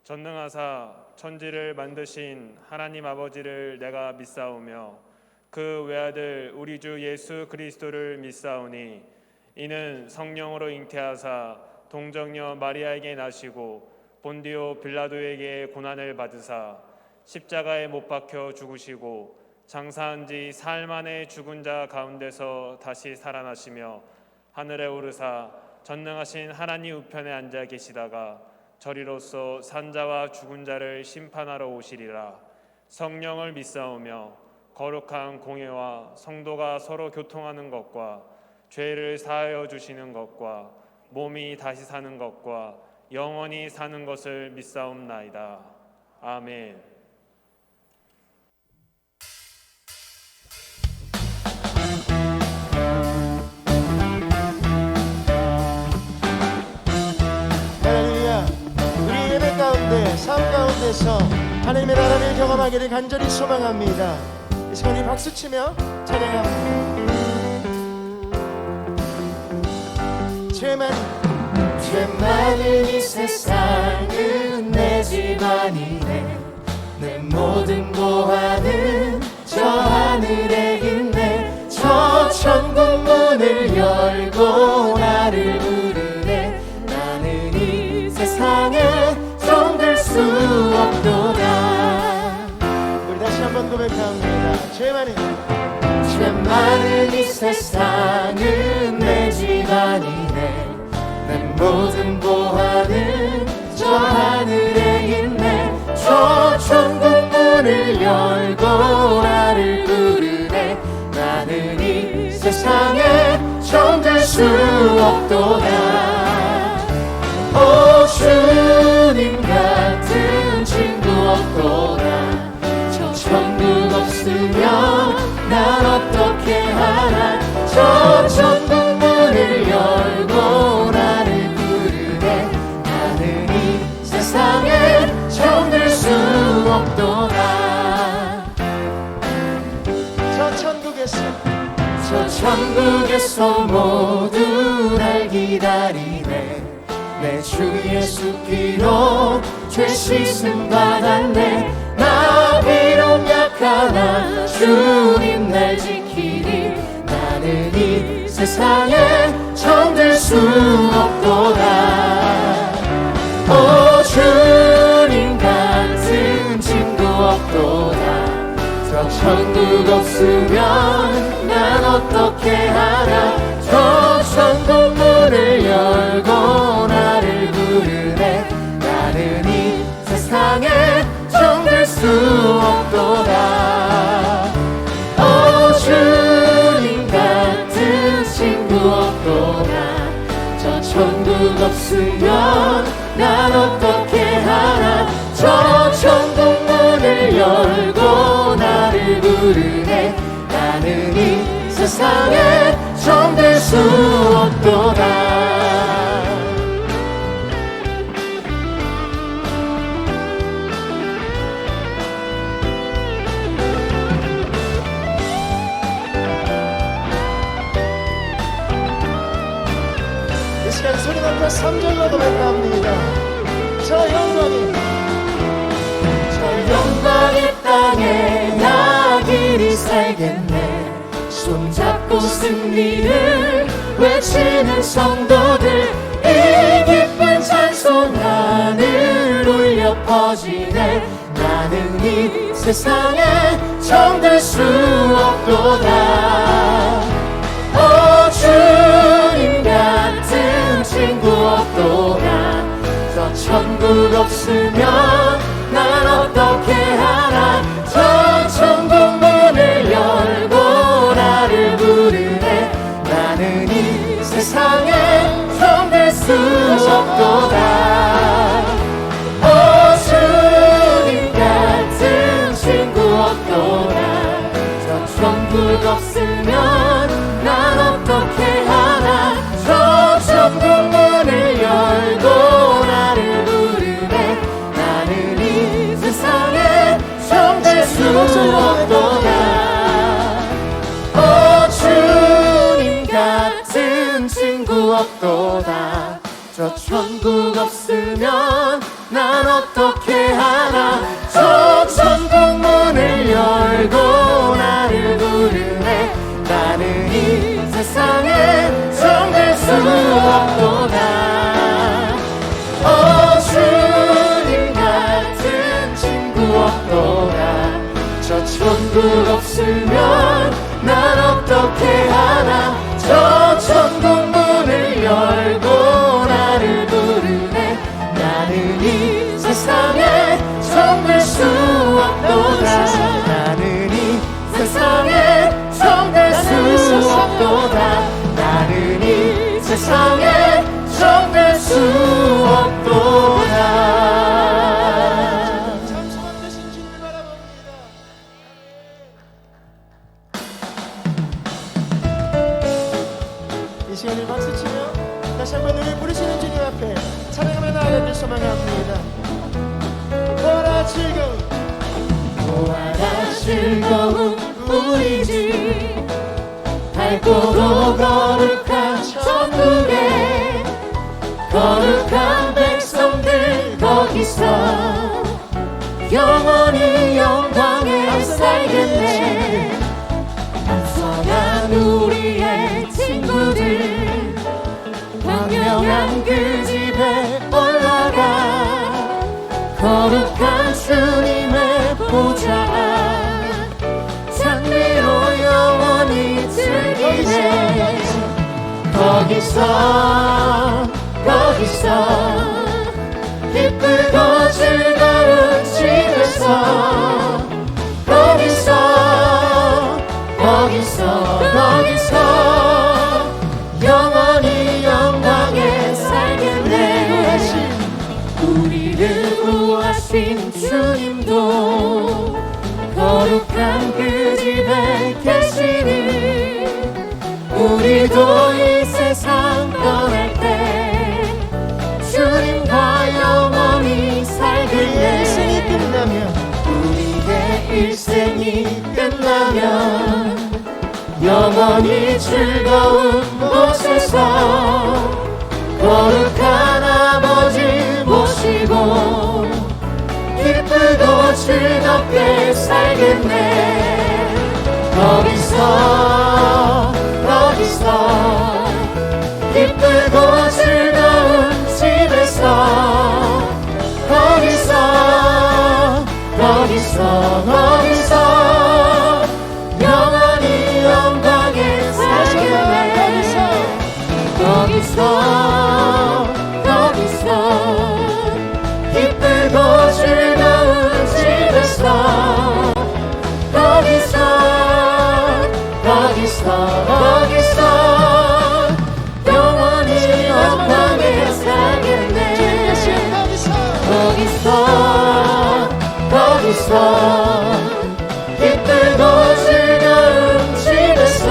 전능하사 천지를 만드신 하나님 아버지를 내가 믿사오며 그 외아들 우리 주 예수 그리스도를 믿사오니 이는 성령으로 잉태하사 동정녀 마리아에게 나시고 본디오 빌라도에게 고난을 받으사 십자가에 못 박혀 죽으시고 장사한 지 사흘 만에 죽은 자 가운데서 다시 살아나시며 하늘에 오르사 전능하신 하나님 우편에 앉아 계시다가 저리로서 산자와 죽은 자를 심판하러 오시리라. 성령을 믿사오며 거룩한 공회와 성도가 서로 교통하는 것과 죄를 사하여 주시는 것과 몸이 다시 사는 것과 영원히 사는 것을 믿사옵나이다. 아멘. 삶 가운데서 하나님의 나라를 경험하기를 간절히 소망합니다. 이 시간 우리 박수치며 찬양합니다. 죄 많은 이 세상은 내 집안이네. 내 모든 보화는 저 하늘에 있네. 저 천국 문을 열고 나를 부르네. 나는 이 세상에 정들 수 없도다. 우리 다시 한번 고백합니다. 죄 많은 이 세상은 내 집안이네. 내 모든 보화는 저 하늘에 있네. 저 천국 문을 열고 나를 부르네. 나는 이 세상에 정들 수 없도다. 오 주님 같은 친구 없도다. 저 천국 없으면 난 어떻게 하나. 저 천국 문을 열고 나를 부르네. 나는 이 세상에 정들 수 없도다. 저 천국에서 모두 날 기다리네. 내 주 예수 피로 죄 씻음 받았네. 나 비록 약하나 주님 날 지키리. 나는 이 세상에 정들 수 없도다. 오 주님 같은 친구 없도다. 저 천국 없으면 난 어떻게 하나. 저 천국 문을 열고 나를 부르네. 나는 이 세상에 정들 수 없도다. 오 주님 같은 친구 없도다. 저 천국 없으면 난 어떻게 하나. 저 천국 문을 열고 나를 부르네. 나는 이 세상에 정들 수 없도다. 이 시간 소리 높여 3절로 고백합니다. 저 영광의 땅에 나 길이 살겠네. 손잡고 승리를 외치는 성도들. 이 기쁜 찬송 하늘 울려 퍼지네. 나는 이 세상에 정들 수 없도다. 오 주님 같은 친구 없도다. 저 천국 없으면 난 어떻게 하나. 저 천국 문을 열고 나를 부르네. 나는 이 세상에 정될 수 없도다. 오 주님 같은 친구 없도다. 저 천국 없으면 난 어떻게 하나. 저 천국 문을 열고 나를 부르네. 나는 이 세상에 정될 수 없도다. 오 주님 같은 친구 없도다. 저 천국 없으면 난 어떻게 하나 저 천국 문을 열고 나를 부르네 나는 이 세상에 정될 수 없도다 주님 같은 친구 없도다 저 천국 없으면 난 어떻게 하나 저 천국 문을 열고 나를 부르네 나는 이 세상에 정될 수 없도다 나는 이 세상에 정될 수 없도다 나는 이 세상에 정될 수 없도다 잠시만 되신 주님을 바라봅니다. 이 시간을 박수치며 다시 한번 노래 부르시는 주님 앞에 찬양하며 나아가길 소망합니다. 보아라 즐거운 보아라 즐거운 우리 집 밝고도 거룩한 천국에 거룩한 백성들 거기서 영원히 영광에 살겠네 앞서간 우리의 친구들 광명한 그 집에 올라가 거룩한 주님의 보좌 장미로 영원히 즐기네 거기서 기쁘고 즐거운 집에서 거기서 영원히 영광에 살겠네 우리를 구하신 주님도 거룩한 그 집에 계시니 우리도 이 세상 떠날 때 주님과 영원히 살겠네 일생이 끝나면 우리의 일생이 끝나면 영원히 즐거운 곳에서 거룩한 아버지 모시고 기쁘고 즐겁게 살겠네 거기서 기쁘고 즐거운 집에서 거기서 영원히 영광에 살겠네 거기서 기쁘고 즐거운 집에서 거기서 영원히 영광에 살겠네 거기서 기쁘고 즐거운 집에서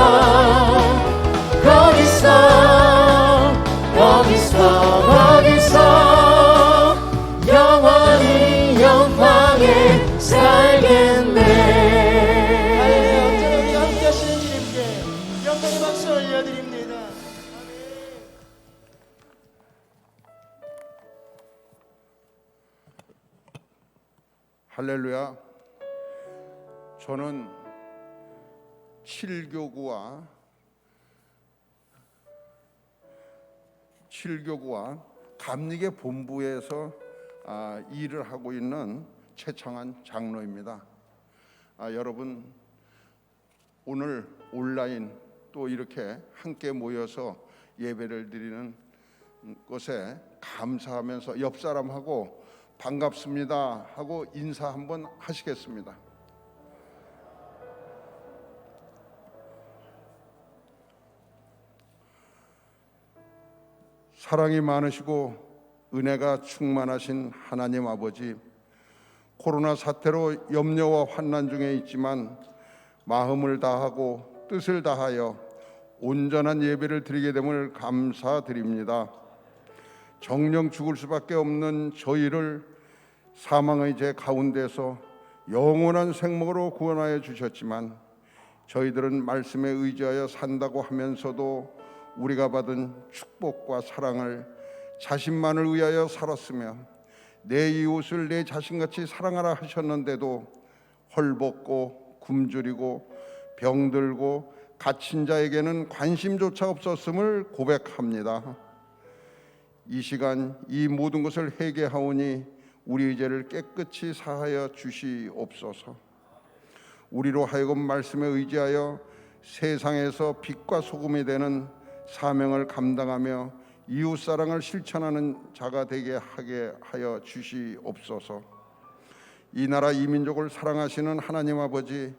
거기서 영원히 영광에 살겠네 언제나 우리 함께 하시는 주님께 영광의 박수 올려드립니다. 할렐루야. 저는 7교구와 감리계 본부에서 일을 하고 있는 최창한 장로입니다. 여러분, 오늘 온라인 또 이렇게 함께 모여서 예배를 드리는 것에 감사하면서 옆 사람하고 반갑습니다 하고 인사 한번 하시겠습니다. 사랑이 많으시고 은혜가 충만하신 하나님 아버지, 코로나 사태로 염려와 환난 중에 있지만 마음을 다하고 뜻을 다하여 온전한 예배를 드리게 됨을 감사드립니다. 정령 죽을 수밖에 없는 저희를 사망의 죄 가운데서 영원한 생목으로 구원하여 주셨지만 저희들은 말씀에 의지하여 산다고 하면서도 우리가 받은 축복과 사랑을 자신만을 위하여 살았으며 내 이웃을 내 자신같이 사랑하라 하셨는데도 헐벗고 굶주리고 병들고 갇힌 자에게는 관심조차 없었음을 고백합니다. 이 시간 이 모든 것을 회개하오니 우리 죄를 깨끗이 사하여 주시옵소서. 우리로 하여금 말씀에 의지하여 세상에서 빛과 소금이 되는 사명을 감당하며 이웃사랑을 실천하는 자가 되게 하게 하여 주시옵소서. 이 나라 이 민족을 사랑하시는 하나님 아버지,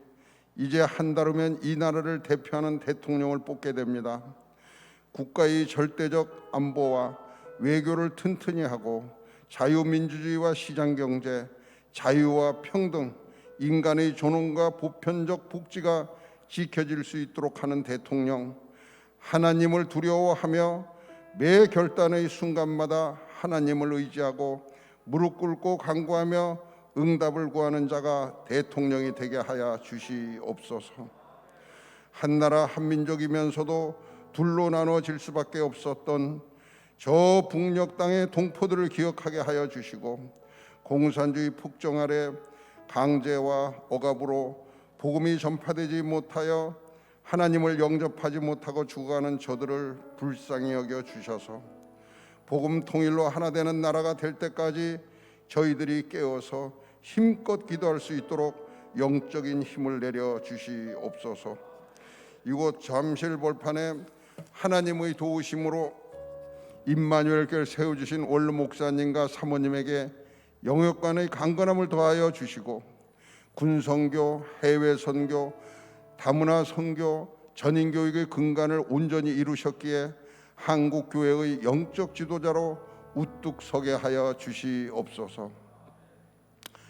이제 한 달 후면 이 나라를 대표하는 대통령을 뽑게 됩니다. 국가의 절대적 안보와 외교를 튼튼히 하고 자유민주주의와 시장경제, 자유와 평등, 인간의 존엄과 보편적 복지가 지켜질 수 있도록 하는 대통령, 하나님을 두려워하며 매 결단의 순간마다 하나님을 의지하고 무릎 꿇고 간구하며 응답을 구하는 자가 대통령이 되게 하여 주시옵소서. 한 나라 한 민족이면서도 둘로 나눠질 수밖에 없었던 저 북녘 땅의 동포들을 기억하게 하여 주시고, 공산주의 폭정 아래 강제와 억압으로 복음이 전파되지 못하여 하나님을 영접하지 못하고 죽어가는 저들을 불쌍히 여겨 주셔서 복음 통일로 하나 되는 나라가 될 때까지 저희들이 깨어서 힘껏 기도할 수 있도록 영적인 힘을 내려 주시옵소서. 이곳 잠실 벌판에 하나님의 도우심으로 임마누엘 교회를 세워주신 원로 목사님과 사모님에게 영역간의 강건함을 더하여 주시고, 군선교, 해외선교, 다문화 선교, 전인교육의 근간을 온전히 이루셨기에 한국교회의 영적 지도자로 우뚝 서게 하여 주시옵소서.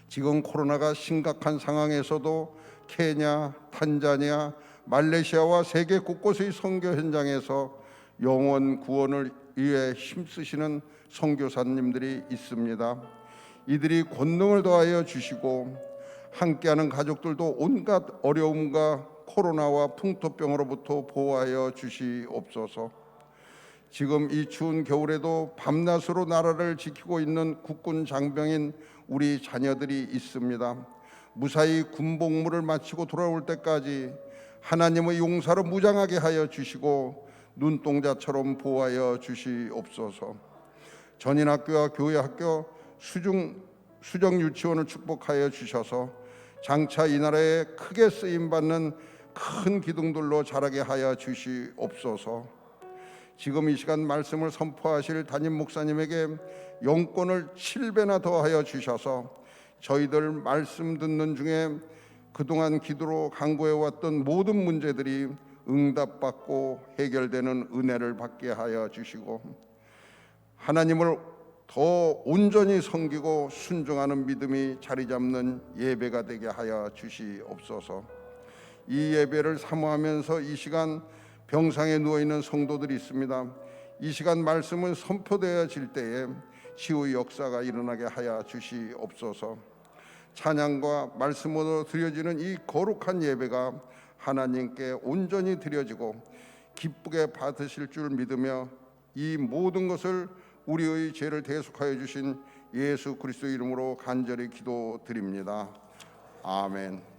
지금 코로나가 심각한 상황에서도 케냐, 탄자니아, 말레이시아와 세계 곳곳의 선교 현장에서 영혼 구원을 위해 힘쓰시는 선교사님들이 있습니다. 이들이 권능을 더하여 주시고, 함께하는 가족들도 온갖 어려움과 코로나와 풍토병으로부터 보호하여 주시옵소서. 지금 이 추운 겨울에도 밤낮으로 나라를 지키고 있는 국군 장병인 우리 자녀들이 있습니다. 무사히 군복무를 마치고 돌아올 때까지 하나님의 용사로 무장하게 하여 주시고 눈동자처럼 보호하여 주시옵소서. 전인학교와 교회학교, 수정 유치원을 축복하여 주셔서 장차 이 나라에 크게 쓰임받는 큰 기둥들로 자라게 하여 주시옵소서. 지금 이 시간 말씀을 선포하실 담임 목사님에게 영권을 7배나 더하여 주셔서 저희들 말씀 듣는 중에 그동안 기도로 간구해왔던 모든 문제들이 응답받고 해결되는 은혜를 받게 하여 주시고, 하나님을 더 온전히 섬기고 순종하는 믿음이 자리 잡는 예배가 되게 하여 주시옵소서. 이 예배를 사모하면서 이 시간 병상에 누워있는 성도들이 있습니다. 이 시간 말씀은 선포되어질 때에 치유의 역사가 일어나게 하여 주시옵소서. 찬양과 말씀으로 드려지는 이 거룩한 예배가 하나님께 온전히 드려지고 기쁘게 받으실 줄 믿으며 이 모든 것을 우리의 죄를 대속하여 주신 예수 그리스도 이름으로 간절히 기도드립니다. 아멘.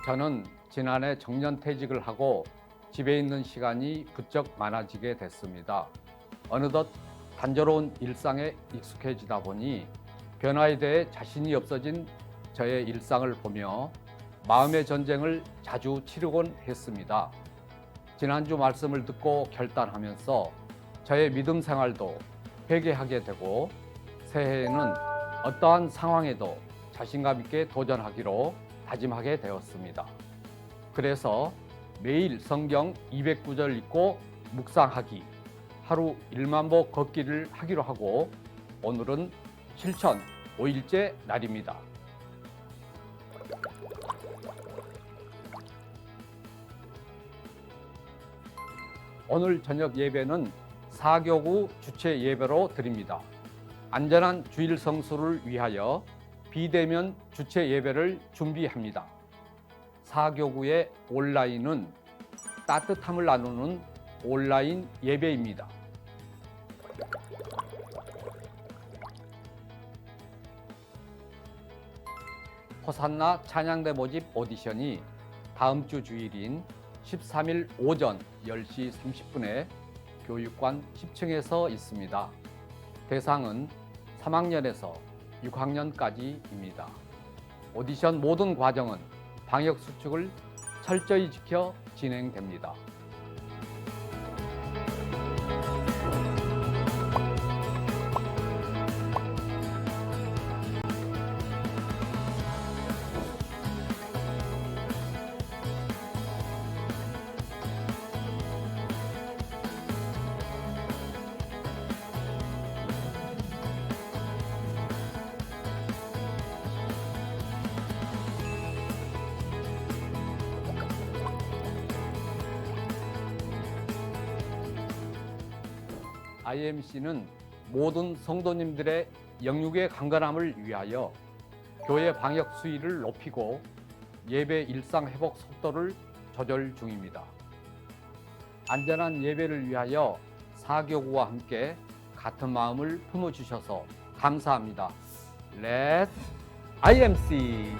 저는 지난해 정년퇴직을 하고 집에 있는 시간이 부쩍 많아지게 됐습니다. 어느덧 단조로운 일상에 익숙해지다 보니 변화에 대해 자신이 없어진 저의 일상을 보며 마음의 전쟁을 자주 치르곤 했습니다. 지난주 말씀을 듣고 결단하면서 저의 믿음 생활도 회개하게 되고 새해에는 어떠한 상황에도 자신감 있게 도전하기로 다짐하게 되었습니다. 그래서 매일 성경 200구절 읽고 묵상하기, 하루 1만 보 걷기를 하기로 하고 오늘은 실천 5일째 날입니다. 오늘 저녁 예배는 사교구 주최 예배로 드립니다. 안전한 주일 성수를 위하여 비대면 주최 예배를 준비합니다. 사교구의 온라인은 따뜻함을 나누는 온라인 예배입니다. 호산나 찬양대 모집 오디션이 다음 주 주일인 13일 오전 10시 30분에 교육관 10층에서 있습니다. 대상은 3학년에서 6학년까지입니다. 오디션 모든 과정은 방역 수칙을 철저히 지켜 진행됩니다. IMC는 모든 성도님들의 영육의 강건함을 위하여 교회 방역 수위를 높이고 예배 일상 회복 속도를 조절 중입니다. 안전한 예배를 위하여 사교구와 함께 같은 마음을 품어주셔서 감사합니다. Let's IMC!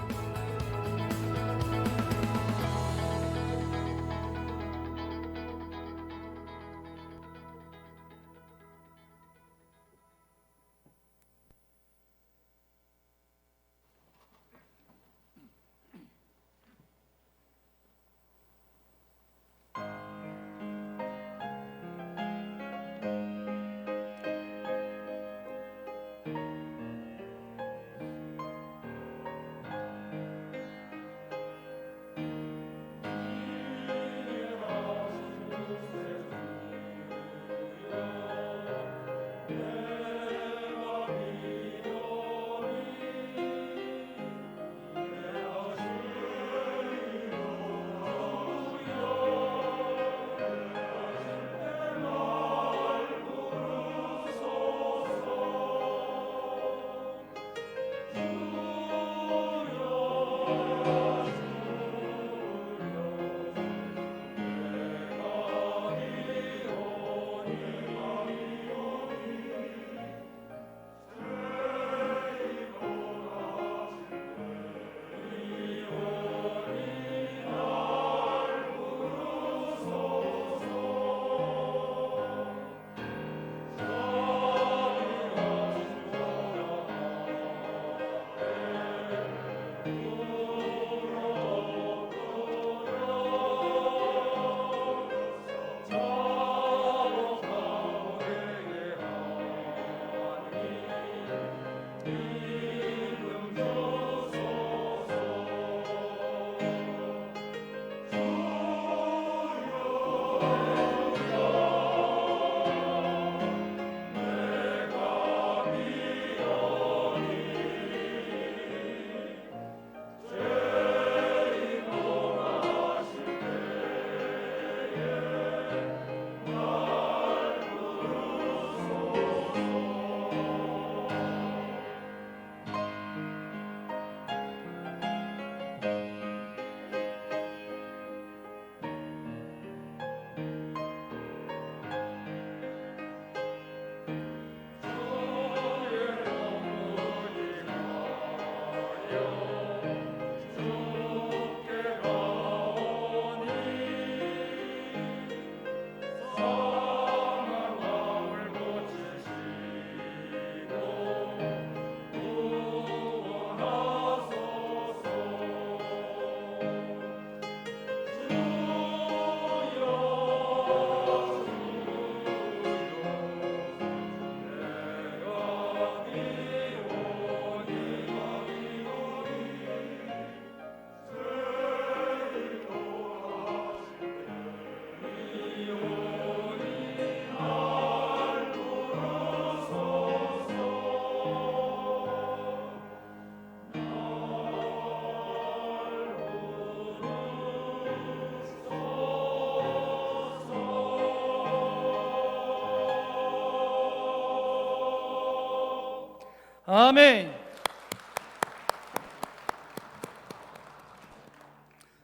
아멘.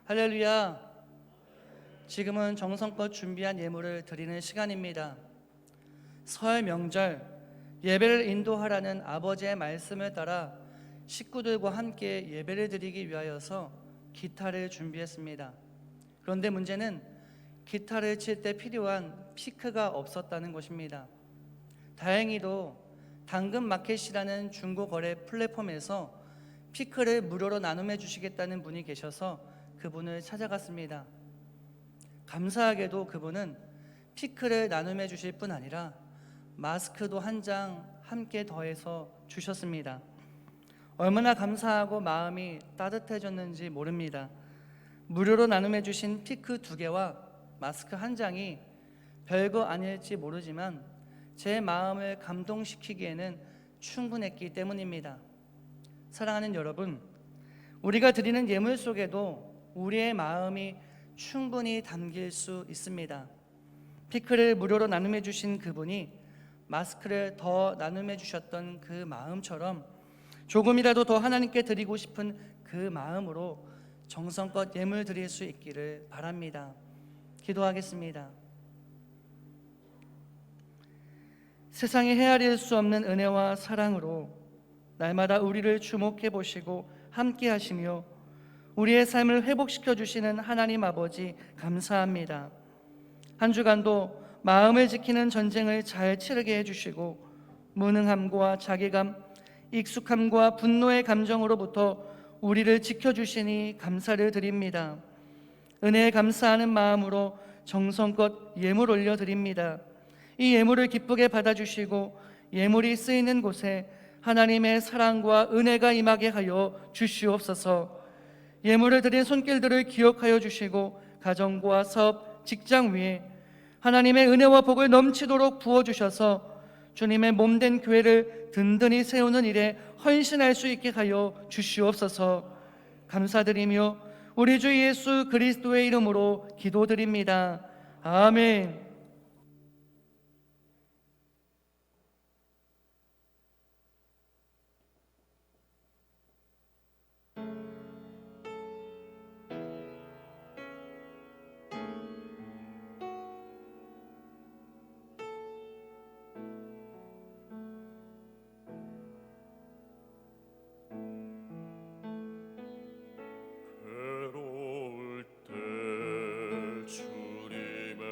할렐루야. 지금은 정성껏 준비한 예물을 드리는 시간입니다. 설 명절 예배를 인도하라는 아버지의 말씀을 따라 식구들과 함께 예배를 드리기 위하여서 기타를 준비했습니다. 그런데 문제는 기타를 칠 때 필요한 피크가 없었다는 것입니다. 다행히도 당근마켓이라는 중고거래 플랫폼에서 피크를 무료로 나눔해 주시겠다는 분이 계셔서 그분을 찾아갔습니다. 감사하게도 그분은 피크를 나눔해 주실 뿐 아니라 마스크도 한 장 함께 더해서 주셨습니다. 얼마나 감사하고 마음이 따뜻해졌는지 모릅니다. 무료로 나눔해 주신 피크 2개와 마스크 한 장이 별거 아닐지 모르지만 제 마음을 감동시키기에는 충분했기 때문입니다. 사랑하는 여러분, 우리가 드리는 예물 속에도 우리의 마음이 충분히 담길 수 있습니다. 피크를 무료로 나눔해 주신 그분이 마스크를 더 나눔해 주셨던 그 마음처럼 조금이라도 더 하나님께 드리고 싶은 그 마음으로 정성껏 예물 드릴 수 있기를 바랍니다. 기도하겠습니다. 세상에 헤아릴 수 없는 은혜와 사랑으로 날마다 우리를 주목해 보시고 함께 하시며 우리의 삶을 회복시켜 주시는 하나님 아버지 감사합니다. 한 주간도 마음을 지키는 전쟁을 잘 치르게 해주시고 무능함과 자괴감, 익숙함과 분노의 감정으로부터 우리를 지켜주시니 감사를 드립니다. 은혜에 감사하는 마음으로 정성껏 예물 올려드립니다. 이 예물을 기쁘게 받아주시고 예물이 쓰이는 곳에 하나님의 사랑과 은혜가 임하게 하여 주시옵소서. 예물을 드린 손길들을 기억하여 주시고 가정과 사업, 직장 위에 하나님의 은혜와 복을 넘치도록 부어주셔서 주님의 몸된 교회를 든든히 세우는 일에 헌신할 수 있게 하여 주시옵소서. 감사드리며 우리 주 예수 그리스도의 이름으로 기도드립니다. 아멘. 괴로울 때 주님의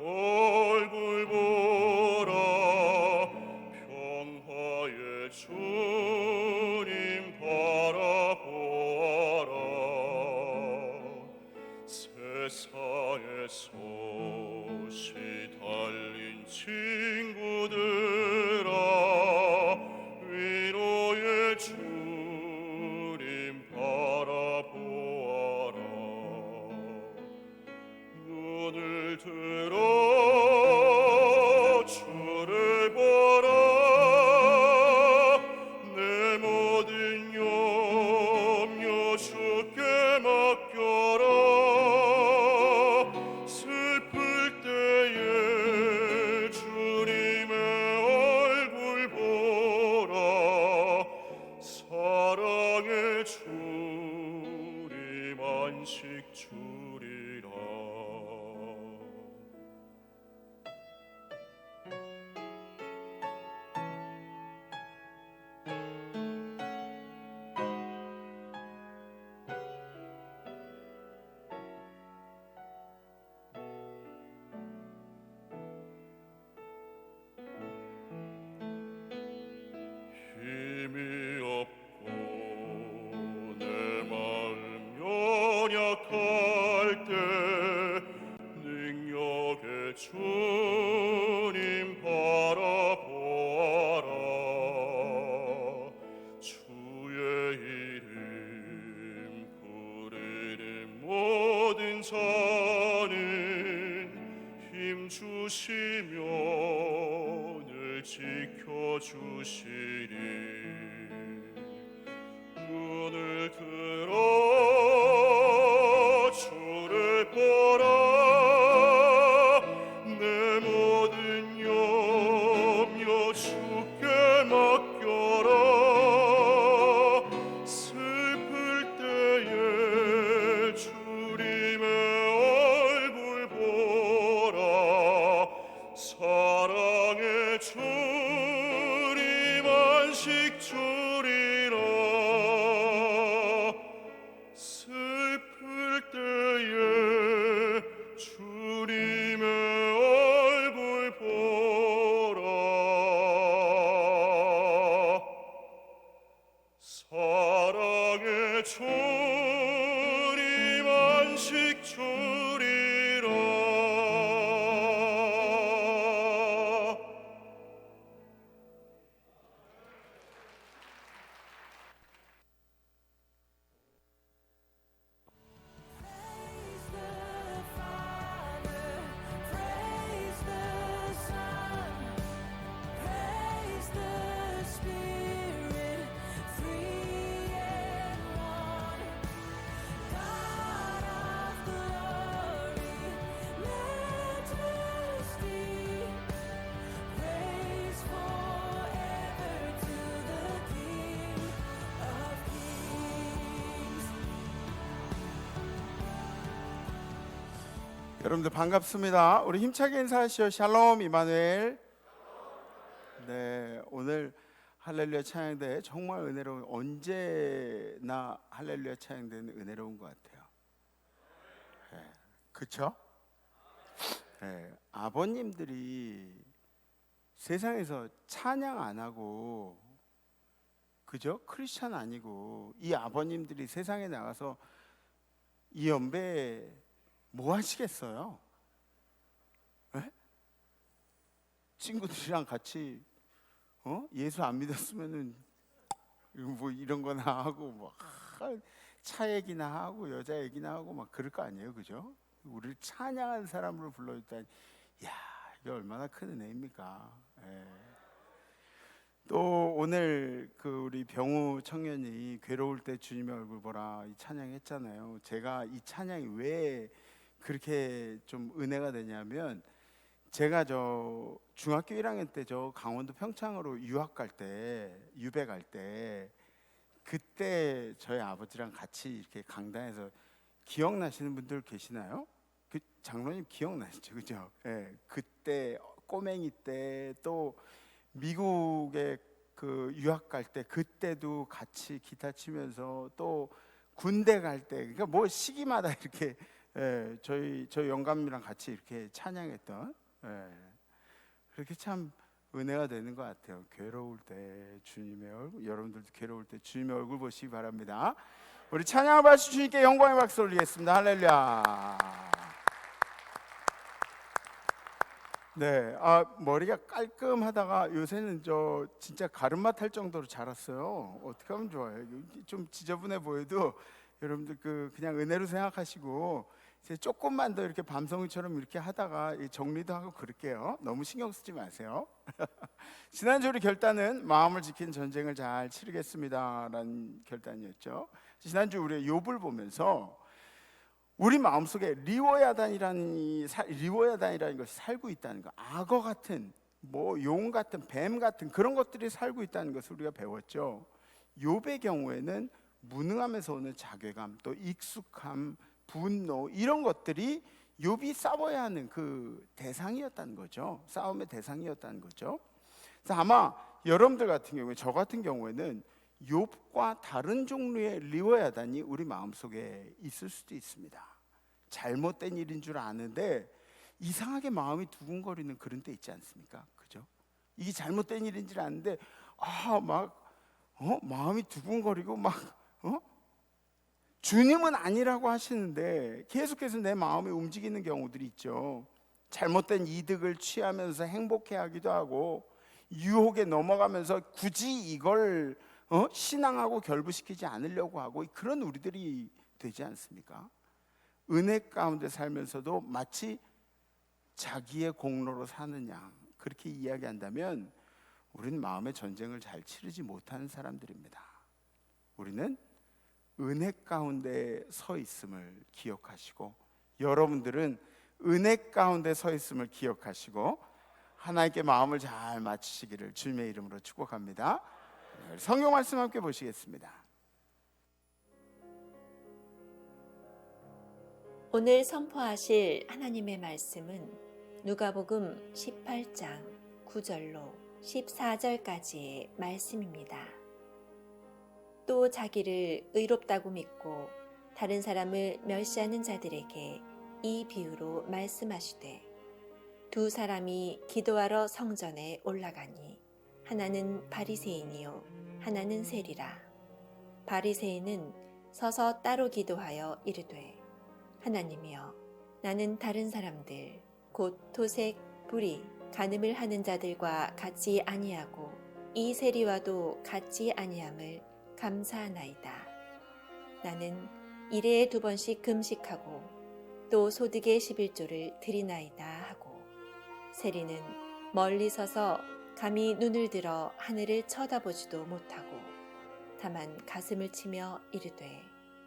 얼굴 보라 평화의 주님 바라보아라 세상에서 시달린 친구들아 위로의 주님 바라보아라 눈을 들어 주를 보라 내 모든 염려 주께 맡겨라 슬플 때에 주님의 얼굴 보라 사랑의 주님 안식 주리라 힘이 없고 내 마음 연약할 때 능력의 주님 바라보아라 주의 이름 부르는 모든 자는 힘 주시며 늘 지켜주시리 눈을 들어 주를 보라 내 모든 염려 주께 맡겨라 안식 주리라. 슬플 때에 주님의 얼굴 보라. 사랑의 주님 안식 주리라. Praise the Son, praise the Spirit, three in one. God of glory, majesty, praise forever to the King of Kings. 여러분들 반갑습니다. 우리 힘차게 인사하시오. 샬롬 이마누엘. 네, 오늘 할렐루야 찬양대 정말 은혜로운, 언제나 할렐루야 찬양대는 은혜로운 것 같아요. 네, 그쵸? 네, 아버님들이 세상에서 찬양 안 하고, 그죠? 크리스찬 아니고 이 아버님들이 세상에 나가서 이 연배에 뭐 하시겠어요? 에? 친구들이랑 같이 예수 안 믿었으면은 뭐 이런 거나 하고 뭐 차 얘기나 하고 여자 얘기나 하고 막 그럴 거 아니에요, 그죠? 우리를 찬양하는 사람으로 불러줬다니, 야, 이게 얼마나 큰 은혜입니까? 예. 또 오늘 그 우리 병우 청년이 괴로울 때 주님의 얼굴 보라 이 찬양했잖아요. 제가 이 찬양이 왜 그렇게 좀 은혜가 되냐면, 제가 저 중학교 1학년 때 저 강원도 평창으로 유학 갈 때, 유배 갈 때, 그때 저희 아버지랑 같이 이렇게 강단에서, 기억나시는 분들 계시나요? 그 장로님 기억나시죠, 그죠? 예, 그때 꼬맹이 때 또 미국에 그 유학 갈 때 그때도 같이 기타 치면서, 또 군대 갈 때, 그러니까 뭐 시기마다 이렇게 저희 영감이랑 같이 이렇게 찬양했던, 그렇게 참 은혜가 되는 것 같아요. 괴로울 때 주님의 얼굴, 여러분들도 괴로울 때 주님의 얼굴 보시기 바랍니다. 우리 찬양을 받으신 주님께 영광의 박수 올리겠습니다. 할렐루야. 네, 머리가 깔끔하다가 요새는 저 진짜 가르마 탈 정도로 자랐어요. 어떻게 하면 좋아요? 좀 지저분해 보여도 여러분들 그냥 은혜로 생각하시고, 이제 조금만 더 이렇게 밤송이처럼 이렇게 하다가 정리도 하고 그럴게요. 너무 신경 쓰지 마세요. 지난주 우리 결단은 마음을 지킨 전쟁을 잘 치르겠습니다라는 결단이었죠. 지난주 우리 욥을 보면서 우리 마음속에 리워야단이라는 것이 살고 있다는 거, 악어 같은, 뭐 용 같은, 뱀 같은 그런 것들이 살고 있다는 것을 우리가 배웠죠. 욥의 경우에는 무능함에서 오는 자괴감, 또 익숙함, 분노, 이런 것들이 욥이 싸워야 하는 그 대상이었다는 거죠. 싸움의 대상이었다는 거죠. 그래서 아마 여러분들 같은 경우에, 저 같은 경우에는 욥과 다른 종류의 리워야단이 우리 마음속에 있을 수도 있습니다. 잘못된 일인 줄 아는데 이상하게 마음이 두근거리는 그런 때 있지 않습니까? 그죠? 이게 잘못된 일인 줄 아는데 마음이 두근거리고 주님은 아니라고 하시는데 계속해서 내 마음이 움직이는 경우들이 있죠. 잘못된 이득을 취하면서 행복해하기도 하고, 유혹에 넘어가면서 굳이 이걸 신앙하고 결부시키지 않으려고 하고, 그런 우리들이 되지 않습니까? 은혜 가운데 살면서도 마치 자기의 공로로 사는 양, 그렇게 이야기한다면 우리는 마음의 전쟁을 잘 치르지 못하는 사람들입니다. 우리는 은혜 가운데 서 있음을 기억하시고, 여러분들은 은혜 가운데 서 있음을 기억하시고 하나님께 마음을 잘 맞추시기를 주님의 이름으로 축복합니다. 성경 말씀 함께 보시겠습니다. 오늘 선포하실 하나님의 말씀은 누가복음 18장 9절로 14절까지의 말씀입니다. 또 자기를 의롭다고 믿고 다른 사람을 멸시하는 자들에게 이 비유로 말씀하시되 두 사람이 기도하러 성전에 올라가니 하나는 바리새인이요 하나는 세리라. 바리새인은 서서 따로 기도하여 이르되 하나님이여 나는 다른 사람들 곧 토색, 불의, 간음을 하는 자들과 같이 아니하고 이 세리와도 같이 아니함을 감사하나이다. 나는 일회에 2번씩 금식하고 또 소득의 11조를 드리나이다 하고 세리는 멀리 서서 감히 눈을 들어 하늘을 쳐다보지도 못하고 다만 가슴을 치며 이르되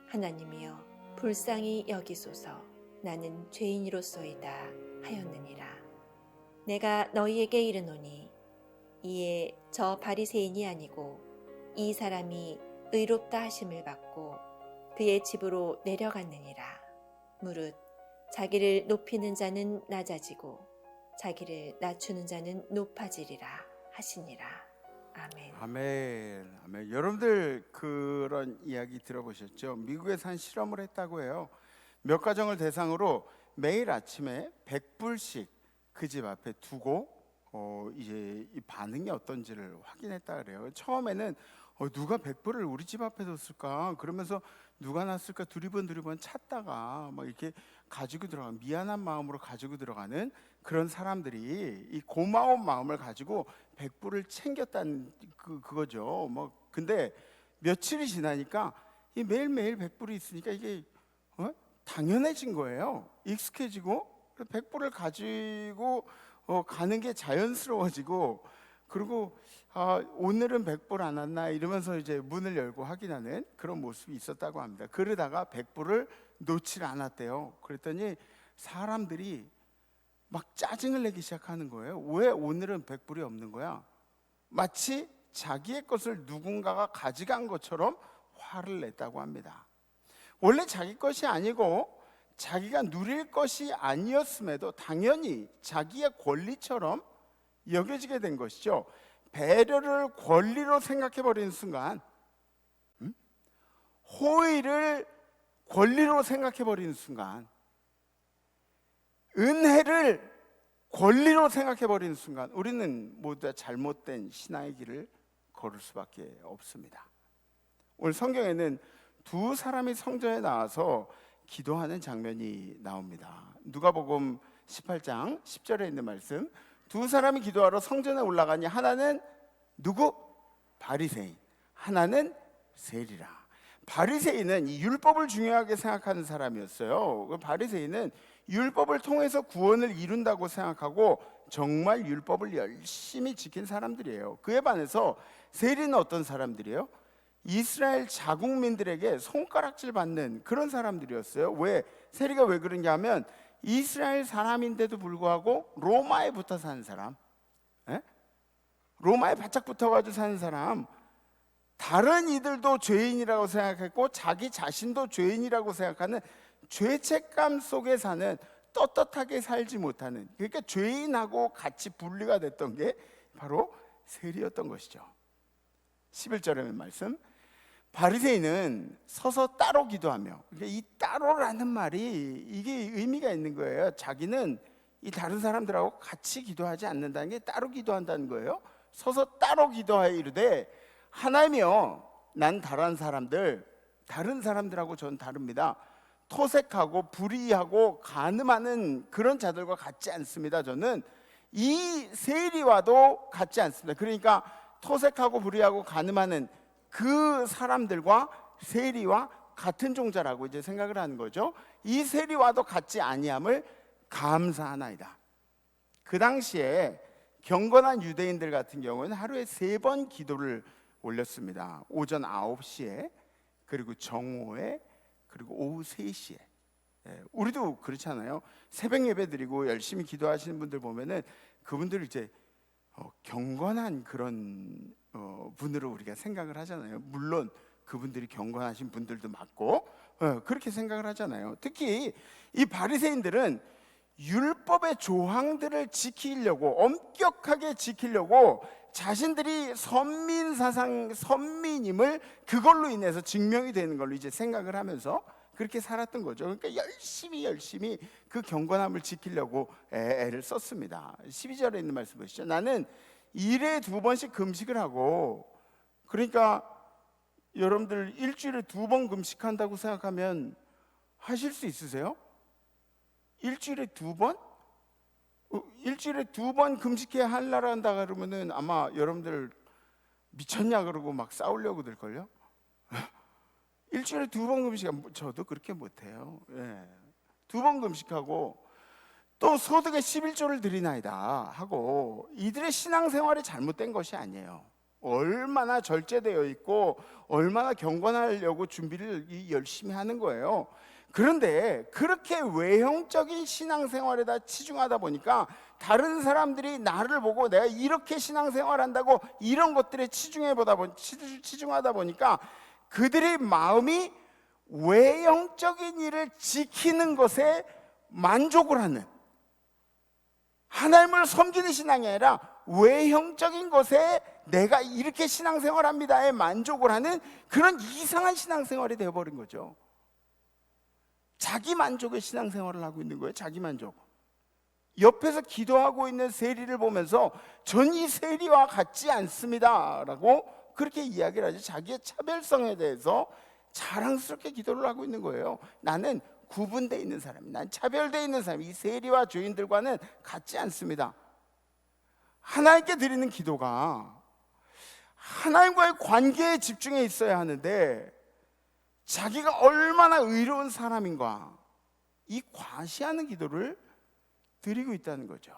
하나님이여 불쌍히 여기소서 나는 죄인이로소이다 하였느니라. 내가 너희에게 이르노니 이에 저 바리새인이 아니고 이 사람이 의롭다 하심을 받고 그의 집으로 내려갔느니라. 무릇 자기를 높이는 자는 낮아지고 자기를 낮추는 자는 높아지리라 하시니라. 아멘. 아멘. 아멘. 여러분들 그런 이야기 들어보셨죠? 미국에서 한 실험을 했다고 해요. 몇 가정을 대상으로 매일 아침에 100불씩 그 집 앞에 두고 이제 이 반응이 어떤지를 확인했다 그래요. 처음에는 누가 100불을 우리 집 앞에 뒀을까? 그러면서 누가 놨을까 두리번 찾다가 막 이렇게 가지고 들어가는 미안한 마음으로 가지고 들어가는 그런 사람들이 이 고마운 마음을 가지고 100불을 챙겼다는 그거죠. 뭐 근데 며칠이 지나니까 이 매일매일 100불이 있으니까 이게 당연해진 거예요. 익숙해지고 100불을 가지고 가는 게 자연스러워지고 그리고 오늘은 100불 안 왔나 이러면서 이제 문을 열고 확인하는 그런 모습이 있었다고 합니다. 그러다가 100불을 놓질 않았대요. 그랬더니 사람들이 막 짜증을 내기 시작하는 거예요. 왜 오늘은 100불이 없는 거야? 마치 자기의 것을 누군가가 가져간 것처럼 화를 냈다고 합니다. 원래 자기 것이 아니고 자기가 누릴 것이 아니었음에도 당연히 자기의 권리처럼 여겨지게 된 것이죠. 배려를 권리로 생각해버리는 순간, 호의를 권리로 생각해버리는 순간, 은혜를 권리로 생각해버리는 순간 우리는 모두 다 잘못된 신앙의 길을 걸을 수밖에 없습니다. 오늘 성경에는 두 사람이 성전에 나와서 기도하는 장면이 나옵니다. 누가복음 18장 10절에 있는 말씀, 두 사람이 기도하러 성전에 올라가니 하나는 누구? 바리새인, 하나는 세리라. 바리새인은 이 율법을 중요하게 생각하는 사람이었어요. 바리새인은 율법을 통해서 구원을 이룬다고 생각하고 정말 율법을 열심히 지킨 사람들이에요. 그에 반해서 세리는 어떤 사람들이에요? 이스라엘 자국민들에게 손가락질 받는 그런 사람들이었어요. 왜? 세리가 왜 그러냐 하면 이스라엘 사람인데도 불구하고 로마에 붙어 사는 사람, 로마에 바짝 붙어가지고 사는 사람, 다른 이들도 죄인이라고 생각했고 자기 자신도 죄인이라고 생각하는 죄책감 속에 사는, 떳떳하게 살지 못하는, 그러니까 죄인하고 같이 분리가 됐던 게 바로 세리였던 것이죠. 11절의 말씀, 바리새인은 서서 따로 기도하며, 그러니까 이 따로라는 말이 이게 의미가 있는 거예요. 자기는 이 다른 사람들하고 같이 기도하지 않는다는 게 따로 기도한다는 거예요. 서서 따로 기도하여 이르되 하나님이여 난 다른 사람들하고 전 다릅니다. 토색하고 불의하고 간음하는 그런 자들과 같지 않습니다. 저는 이 세리와도 같지 않습니다. 그러니까 토색하고 불의하고 간음하는 그 사람들과 세리와 같은 종자라고 이제 생각을 하는 거죠. 이 세리와도 같지 아니함을 감사하나이다. 그 당시에 경건한 유대인들 같은 경우는 하루에 3번 기도를 올렸습니다. 오전 9시에, 그리고 정오에, 그리고 오후 3시에. 우리도 그렇잖아요. 새벽 예배 드리고 열심히 기도하시는 분들 보면은 그분들 이제 경건한 그런 분으로 우리가 생각을 하잖아요. 물론 그분들이 경건하신 분들도 맞고 그렇게 생각을 하잖아요. 특히 이 바리새인들은 율법의 조항들을 지키려고, 엄격하게 지키려고 자신들이 선민임을 그걸로 인해서 증명이 되는 걸로 이제 생각을 하면서 그렇게 살았던 거죠. 그러니까 열심히 그 경건함을 지키려고 애를 썼습니다. 12절에 있는 말씀 보시죠. 나는 일에 2번씩 금식을 하고, 그러니까 여러분들 일주일에 2번 금식한다고 생각하면 하실 수 있으세요? 일주일에 2번? 일주일에 2번 금식해야 할라 한다 그러면은 아마 여러분들 미쳤냐 그러고 막 싸우려고 들걸요. 일주일에 2번 금식하면 저도 그렇게 못해요. 2번 금식하고 또 소득의 11조를 드리나이다 하고, 이들의 신앙생활이 잘못된 것이 아니에요. 얼마나 절제되어 있고 얼마나 경건하려고 준비를 열심히 하는 거예요. 그런데 그렇게 외형적인 신앙생활에다 치중하다 보니까 다른 사람들이 나를 보고 내가 이렇게 신앙생활한다고 이런 것들에 치중하다 보니까 그들의 마음이 외형적인 일을 지키는 것에 만족을 하는, 하나님을 섬기는 신앙이 아니라 외형적인 것에 내가 이렇게 신앙생활합니다에 만족을 하는 그런 이상한 신앙생활이 되어버린 거죠. 자기 만족의 신앙생활을 하고 있는 거예요. 자기 만족. 옆에서 기도하고 있는 세리를 보면서 전 이 세리와 같지 않습니다 라고 그렇게 이야기를 하죠. 자기의 차별성에 대해서 자랑스럽게 기도를 하고 있는 거예요. 나는 구분되어 있는 사람, 난 차별되어 있는 사람, 이 세리와 죄인들과는 같지 않습니다. 하나님께 드리는 기도가 하나님과의 관계에 집중해 있어야 하는데, 자기가 얼마나 의로운 사람인가, 이 과시하는 기도를 드리고 있다는 거죠.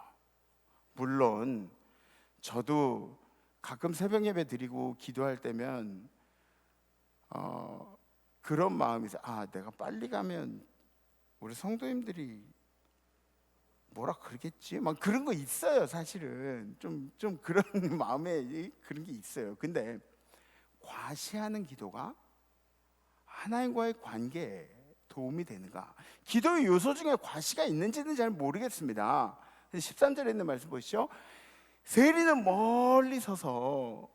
물론 저도 가끔 새벽 예배 드리고 기도할 때면 그런 마음이 있어요. 내가 빨리 가면 우리 성도님들이 뭐라 그러겠지? 막 그런 거 있어요. 사실은 좀 그런 마음에 그런 게 있어요. 근데 과시하는 기도가 하나님과의 관계에 도움이 되는가? 기도의 요소 중에 과시가 있는지는 잘 모르겠습니다. 13절에 있는 말씀 보시죠. 세리는 멀리 서서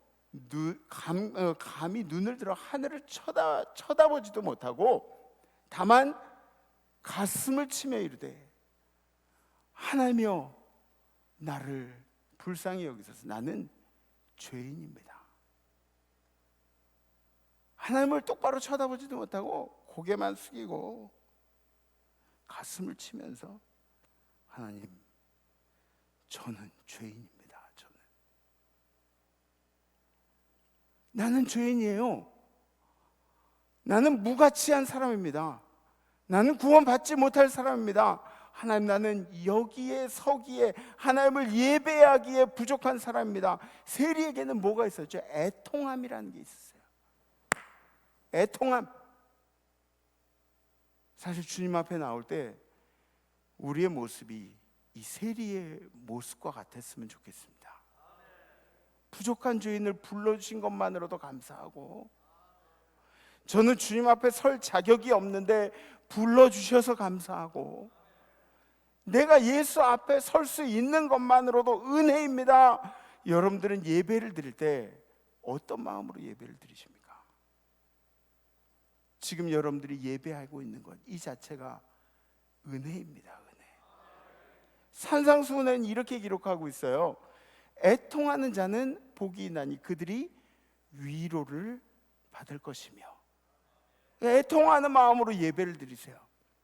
감히 눈을 들어 하늘을 쳐다보지도 못하고 다만 가슴을 치며 이르되, 하나님이여 나를 불쌍히 여기소서, 나는 죄인입니다. 하나님을 똑바로 쳐다보지도 못하고 고개만 숙이고 가슴을 치면서, 하나님 저는 죄인입니다. 나는 죄인이에요. 나는 무가치한 사람입니다. 나는 구원받지 못할 사람입니다. 하나님, 나는 여기에 서기에 하나님을 예배하기에 부족한 사람입니다. 세리에게는 뭐가 있었죠? 애통함이라는 게 있었어요. 애통함. 사실 주님 앞에 나올 때 우리의 모습이 이 세리의 모습과 같았으면 좋겠습니다. 부족한 죄인을 불러주신 것만으로도 감사하고, 저는 주님 앞에 설 자격이 없는데 불러주셔서 감사하고, 내가 예수 앞에 설 수 있는 것만으로도 은혜입니다. 여러분들은 예배를 드릴 때 어떤 마음으로 예배를 드리십니까? 지금 여러분들이 예배하고 있는 것 이 자체가 은혜입니다. 은혜. 산상수훈에는 이렇게 기록하고 있어요. 애통하는 자는 복이 있나니 그들이 위로를 받을 것이며. 애통하는 마음으로 예배를 드리세요.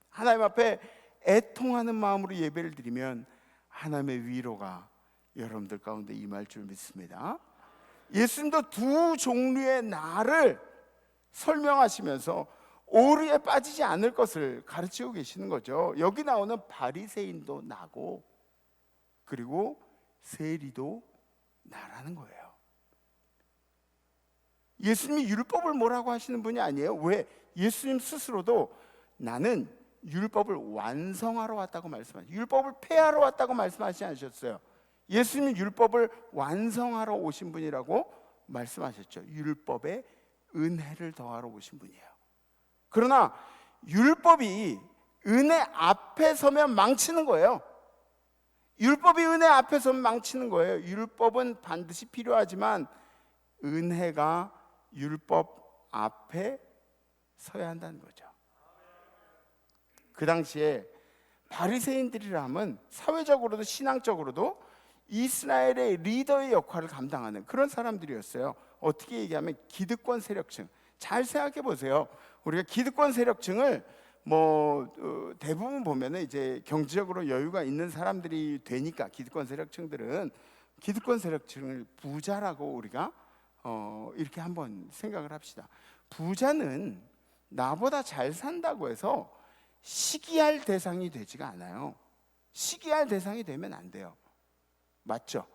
하나님 앞에 애통하는 마음으로 예배를 드리면 하나님의 위로가 여러분들 가운데 임할 줄 믿습니다. 예수님도 두 종류의 나를 설명하시면서 오류에 빠지지 않을 것을 가르치고 계시는 거죠. 여기 나오는 바리새인도 나고 그리고 세리도 나라는 거예요. 예수님이 율법을 뭐라고 하시는 분이 아니에요. 왜? 예수님 스스로도 나는 율법을 완성하러 왔다고 말씀하셨어요. 율법을 폐하러 왔다고 말씀하시지 않으셨어요. 예수님은 율법을 완성하러 오신 분이라고 말씀하셨죠. 율법에 은혜를 더하러 오신 분이에요. 그러나 율법이 은혜 앞에 서면 망치는 거예요. 율법이 은혜 앞에서 망치는 거예요. 율법은 반드시 필요하지만 은혜가 율법 앞에 서야 한다는 거죠. 그 당시에 바리새인들이라면 사회적으로도 신앙적으로도 이스라엘의 리더의 역할을 감당하는 그런 사람들이었어요. 어떻게 얘기하면 기득권 세력층. 잘 생각해 보세요. 우리가 기득권 세력층을 대부분 보면은 이제 경제적으로 여유가 있는 사람들이 되니까 기득권 세력층들은 기득권 세력층을 부자라고 우리가 이렇게 한번 생각을 합시다. 부자는 나보다 잘 산다고 해서 시기할 대상이 되지가 않아요. 시기할 대상이 되면 안 돼요. 맞죠?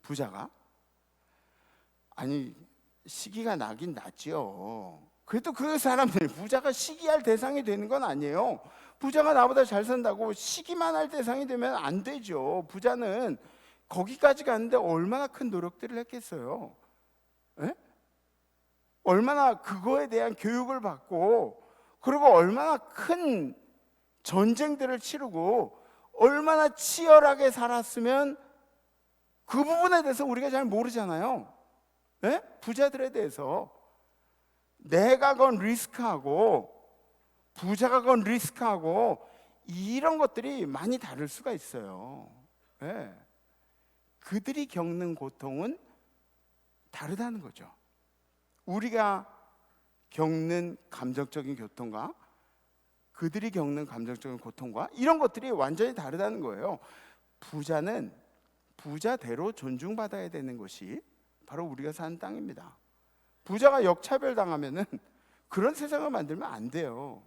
부자가 아니 시기가 나긴 나죠. 그래도 그 사람들 부자가 시기할 대상이 되는 건 아니에요. 부자가 나보다 잘 산다고 시기만 할 대상이 되면 안 되죠. 부자는 거기까지 가는데 얼마나 큰 노력들을 했겠어요. 에? 얼마나 그거에 대한 교육을 받고 그리고 얼마나 큰 전쟁들을 치르고 얼마나 치열하게 살았으면 그 부분에 대해서 우리가 잘 모르잖아요. 에? 부자들에 대해서 내가 건 리스크하고 부자가 건 리스크하고 이런 것들이 많이 다를 수가 있어요. 네. 그들이 겪는 고통은 다르다는 거죠. 우리가 겪는 감정적인 고통과 그들이 겪는 감정적인 고통과 이런 것들이 완전히 다르다는 거예요. 부자는 부자대로 존중받아야 되는 것이 바로 우리가 사는 땅입니다. 부자가 역차별 당하면은 그런 세상을 만들면 안 돼요.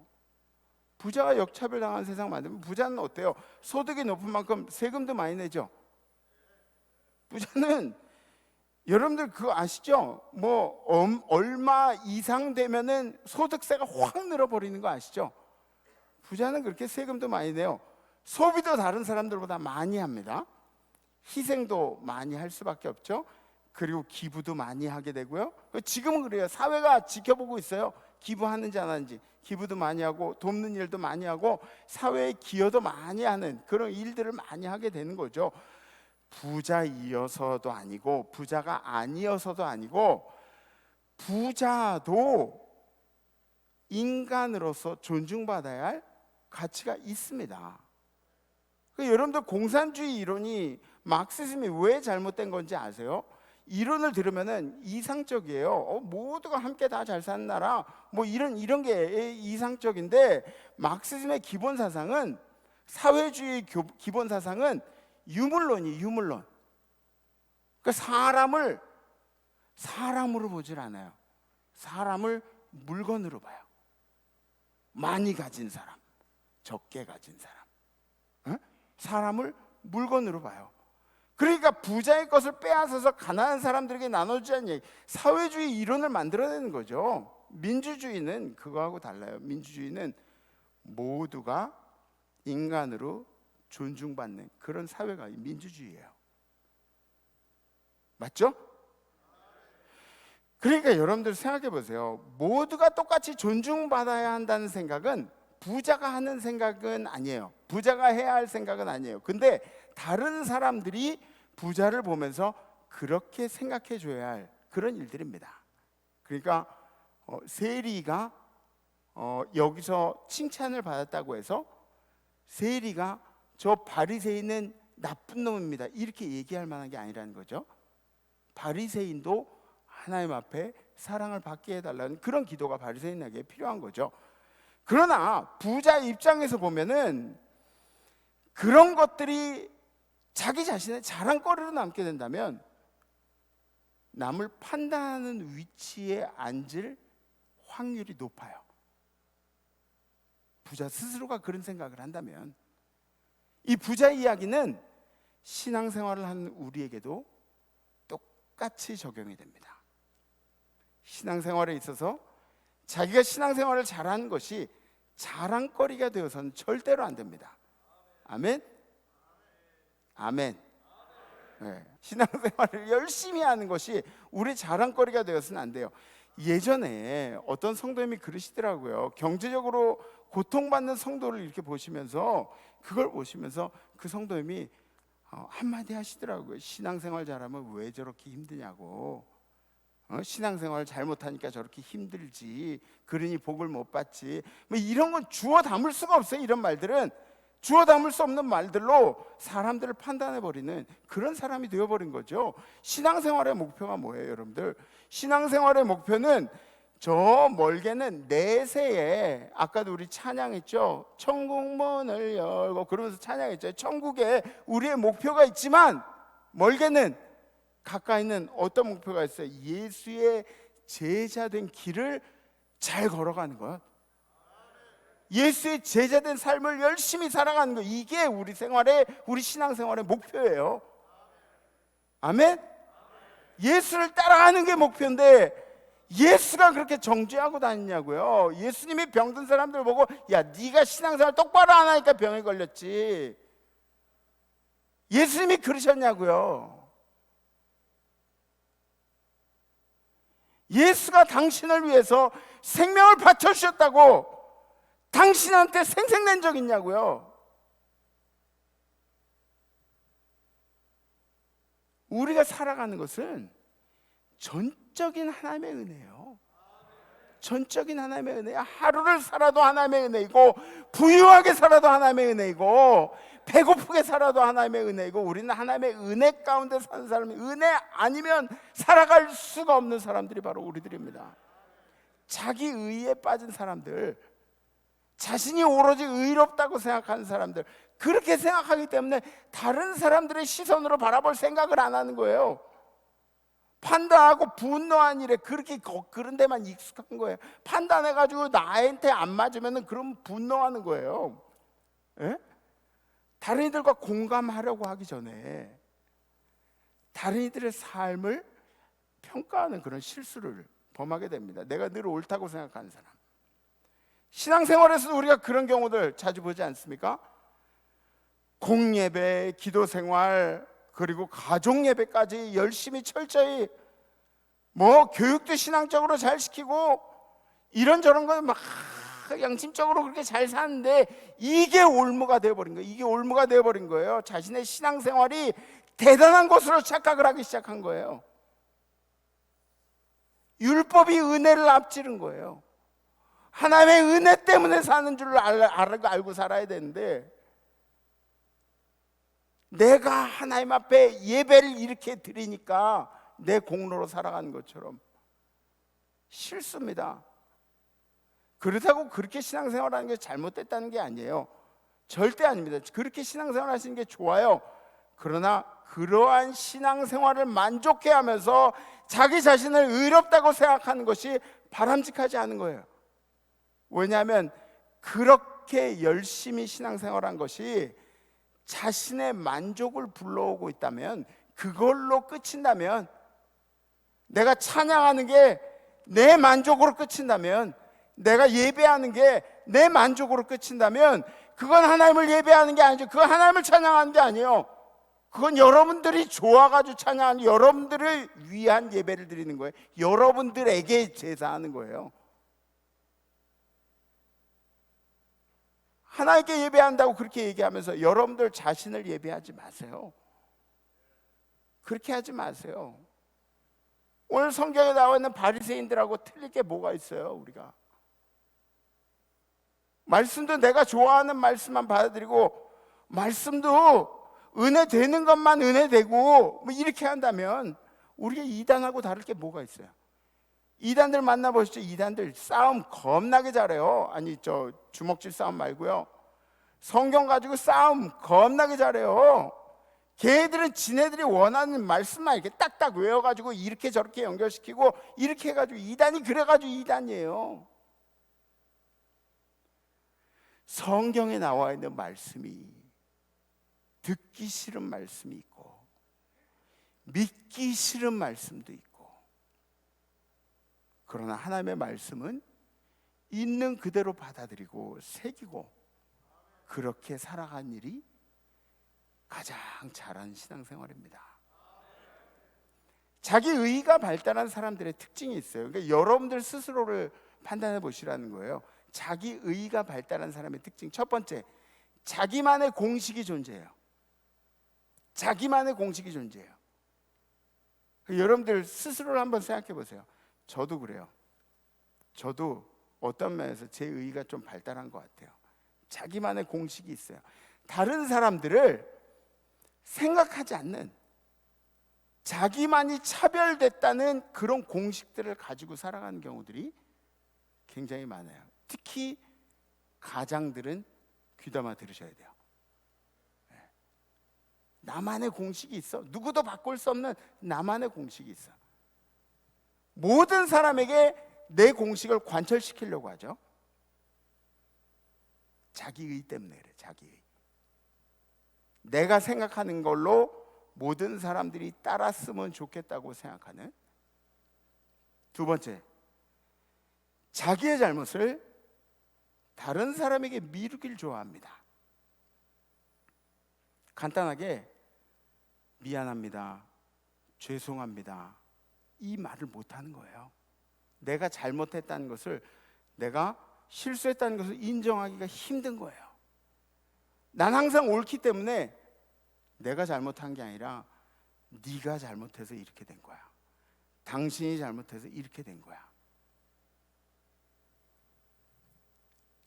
부자가 역차별 당하는 세상 만들면 부자는 어때요? 소득이 높은 만큼 세금도 많이 내죠. 부자는 여러분들 그거 아시죠? 얼마 이상 되면은 소득세가 확 늘어버리는 거 아시죠? 부자는 그렇게 세금도 많이 내요. 소비도 다른 사람들보다 많이 합니다. 희생도 많이 할 수밖에 없죠. 그리고 기부도 많이 하게 되고요. 지금은 그래요. 사회가 지켜보고 있어요. 기부하는지 안 하는지. 기부도 많이 하고 돕는 일도 많이 하고 사회에 기여도 많이 하는 그런 일들을 많이 하게 되는 거죠. 부자이어서도 아니고 부자가 아니어서도 아니고 부자도 인간으로서 존중받아야 할 가치가 있습니다. 여러분들 공산주의 이론이 마르크시즘이 왜 잘못된 건지 아세요? 이론을 들으면은 이상적이에요. 모두가 함께 다 잘 사는 나라, 이런 게 이상적인데 마르크시즘의 기본 사상은 사회주의 기본 사상은 유물론이 유물론. 그러니까 사람으로 보질 않아요. 사람을 물건으로 봐요. 많이 가진 사람, 적게 가진 사람, 사람을 물건으로 봐요. 그러니까 부자의 것을 빼앗아서 가난한 사람들에게 나눠주자는 얘기, 사회주의 이론을 만들어내는 거죠. 민주주의는 그거하고 달라요. 민주주의는 모두가 인간으로 존중받는 그런 사회가 민주주의예요. 맞죠? 그러니까 여러분들 생각해 보세요. 모두가 똑같이 존중받아야 한다는 생각은 부자가 하는 생각은 아니에요. 부자가 해야 할 생각은 아니에요. 근데 다른 사람들이 부자를 보면서 그렇게 생각해 줘야 할 그런 일들입니다. 그러니까 세리가 여기서 칭찬을 받았다고 해서 세리가 저 바리새인은 나쁜 놈입니다 이렇게 얘기할 만한 게 아니라는 거죠. 바리새인도 하나님 앞에 사랑을 받게 해달라는 그런 기도가 바리새인에게 필요한 거죠. 그러나 부자 입장에서 보면은 그런 것들이 자기 자신의 자랑거리로 남게 된다면 남을 판단하는 위치에 앉을 확률이 높아요. 부자 스스로가 그런 생각을 한다면 이 부자 이야기는 신앙생활을 하는 우리에게도 똑같이 적용이 됩니다. 신앙생활에 있어서 자기가 신앙생활을 잘하는 것이 자랑거리가 되어서는 절대로 안 됩니다. 아멘? 아멘. 네. 신앙생활을 열심히 하는 것이 우리 자랑거리가 되어서는 안 돼요. 예전에 어떤 성도님이 그러시더라고요. 경제적으로 고통받는 성도를 이렇게 보시면서 그걸 보시면서 그 성도님이 한마디 하시더라고요. 신앙생활 잘하면 왜 저렇게 힘드냐고. 신앙생활 잘못하니까 저렇게 힘들지, 그러니 복을 못 받지, 뭐 이런 건 주워 담을 수가 없어요. 이런 말들은 주워 담을 수 없는 말들로 사람들을 판단해버리는 그런 사람이 되어버린 거죠. 신앙생활의 목표가 뭐예요, 여러분들? 신앙생활의 목표는 저 멀게는 내세에, 아까도 우리 찬양했죠. 천국문을 열고 그러면서 찬양했죠. 천국에 우리의 목표가 있지만 멀게는, 가까이는 어떤 목표가 있어요? 예수의 제자된 길을 잘 걸어가는 것, 예수의 제자된 삶을 열심히 살아가는 것, 이게 우리 생활의, 우리 신앙생활의 목표예요. 아멘? 예수를 따라가는 게 목표인데 예수가 그렇게 정죄하고 다니냐고요. 예수님이 병든 사람들 보고 야, 네가 신앙생활 똑바로 안 하니까 병에 걸렸지, 예수님이 그러셨냐고요. 예수가 당신을 위해서 생명을 바쳐주셨다고 당신한테 생색낸 적 있냐고요. 우리가 살아가는 것은 전적인 하나님의 은혜예요. 전적인 하나님의 은혜야. 하루를 살아도 하나님의 은혜이고, 부유하게 살아도 하나님의 은혜이고, 배고프게 살아도 하나님의 은혜이고, 우리는 하나님의 은혜 가운데 사는 사람이, 은혜 아니면 살아갈 수가 없는 사람들이 바로 우리들입니다. 자기 의에 빠진 사람들, 자신이 오로지 의롭다고 생각하는 사람들, 그렇게 생각하기 때문에 다른 사람들의 시선으로 바라볼 생각을 안 하는 거예요. 판단하고 분노한 일에 그렇게 그런 데만 익숙한 거예요. 판단해가지고 나한테 안 맞으면 그럼 분노하는 거예요. 예? 다른 이들과 공감하려고 하기 전에 다른 이들의 삶을 평가하는 그런 실수를 범하게 됩니다. 내가 늘 옳다고 생각하는 사람. 신앙생활에서도 우리가 그런 경우들 자주 보지 않습니까? 공예배, 기도생활, 그리고 가족예배까지 열심히 철저히 뭐 교육도 신앙적으로 잘 시키고 이런저런 건 막 양심적으로 그렇게 잘 사는데 이게 올무가 되어버린 거예요. 이게 올무가 되어버린 거예요. 자신의 신앙생활이 대단한 것으로 착각을 하기 시작한 거예요. 율법이 은혜를 앞지른 거예요. 하나님의 은혜 때문에 사는 줄 알고 살아야 되는데, 내가 하나님 앞에 예배를 이렇게 드리니까 내 공로로 살아가는 것처럼 싫습니다. 그렇다고 그렇게 신앙생활하는 게 잘못됐다는 게 아니에요. 절대 아닙니다. 그렇게 신앙생활 하시는 게 좋아요. 그러나 그러한 신앙생활을 만족해하면서 자기 자신을 의롭다고 생각하는 것이 바람직하지 않은 거예요. 왜냐하면 그렇게 열심히 신앙생활한 것이 자신의 만족을 불러오고 있다면, 그걸로 끝인다면, 내가 찬양하는 게 내 만족으로 끝인다면, 내가 예배하는 게 내 만족으로 끝인다면, 그건 하나님을 예배하는 게 아니죠. 그건 하나님을 찬양하는 게 아니에요. 그건 여러분들이 좋아가지고 찬양하는, 여러분들을 위한 예배를 드리는 거예요. 여러분들에게 제사하는 거예요. 하나님께 예배한다고 그렇게 얘기하면서 여러분들 자신을 예배하지 마세요. 그렇게 하지 마세요. 오늘 성경에 나와 있는 바리새인들하고 틀릴 게 뭐가 있어요? 우리가 말씀도 내가 좋아하는 말씀만 받아들이고, 말씀도 은혜 되는 것만 은혜 되고 뭐 이렇게 한다면 우리가 이단하고 다를 게 뭐가 있어요? 이단들 만나보시죠. 이단들 싸움 겁나게 잘해요. 아니 저 주먹질 싸움 말고요, 성경 가지고 싸움 겁나게 잘해요. 걔들은 지네들이 원하는 말씀만 이렇게 딱딱 외워가지고 이렇게 저렇게 연결시키고 이렇게 해가지고, 이단이 그래가지고 이단이에요. 성경에 나와 있는 말씀이 듣기 싫은 말씀이 있고 믿기 싫은 말씀도 있고, 그러나 하나님의 말씀은 있는 그대로 받아들이고 새기고 그렇게 살아간 일이 가장 잘하는 신앙생활입니다. 자기 의가 발달한 사람들의 특징이 있어요. 그러니까 여러분들 스스로를 판단해 보시라는 거예요. 자기 의가 발달한 사람의 특징, 첫 번째, 자기만의 공식이 존재해요. 자기만의 공식이 존재해요. 여러분들 스스로를 한번 생각해 보세요. 저도 그래요. 저도 어떤 면에서 제 의의가 좀 발달한 것 같아요. 자기만의 공식이 있어요. 다른 사람들을 생각하지 않는, 자기만이 차별됐다는 그런 공식들을 가지고 살아가는 경우들이 굉장히 많아요. 특히 가장들은 귀담아 들으셔야 돼요. 나만의 공식이 있어. 누구도 바꿀 수 없는 나만의 공식이 있어. 모든 사람에게 내 공식을 관철시키려고 하죠. 자기의 때문에 그래. 자기의. 내가 생각하는 걸로 모든 사람들이 따랐으면 좋겠다고 생각하는. 두 번째, 자기의 잘못을 다른 사람에게 미루길 좋아합니다. 간단하게 미안합니다, 죄송합니다, 이 말을 못하는 거예요. 내가 잘못했다는 것을, 내가 실수했다는 것을 인정하기가 힘든 거예요. 난 항상 옳기 때문에 내가 잘못한 게 아니라 네가 잘못해서 이렇게 된 거야. 당신이 잘못해서 이렇게 된 거야.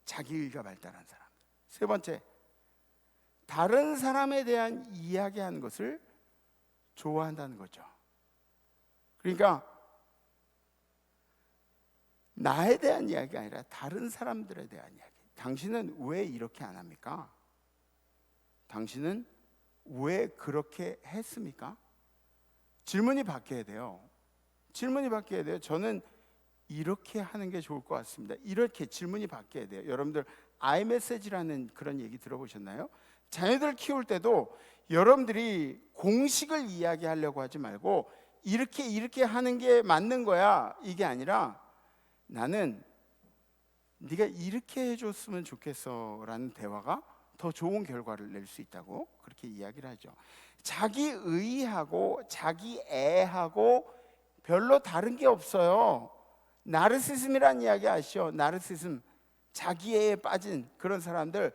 자기의가 발달한 사람. 세 번째, 다른 사람에 대한 이야기하는 것을 좋아한다는 거죠. 그러니까 나에 대한 이야기가 아니라 다른 사람들에 대한 이야기. 당신은 왜 이렇게 안 합니까? 당신은 왜 그렇게 했습니까? 질문이 바뀌어야 돼요. 질문이 바뀌어야 돼요. 저는 이렇게 하는 게 좋을 것 같습니다. 이렇게 질문이 바뀌어야 돼요. 여러분들 아이메시지라는 그런 얘기 들어보셨나요? 자녀들 키울 때도 여러분들이 공식을 이야기하려고 하지 말고 이렇게 하는 게 맞는 거야, 이게 아니라 나는 네가 이렇게 해줬으면 좋겠어 라는 대화가 더 좋은 결과를 낼 수 있다고 그렇게 이야기를 하죠. 자기의하고 자기애하고 별로 다른 게 없어요. 나르시즘이라는 이야기 아시죠? 나르시즘, 자기애에 빠진 그런 사람들,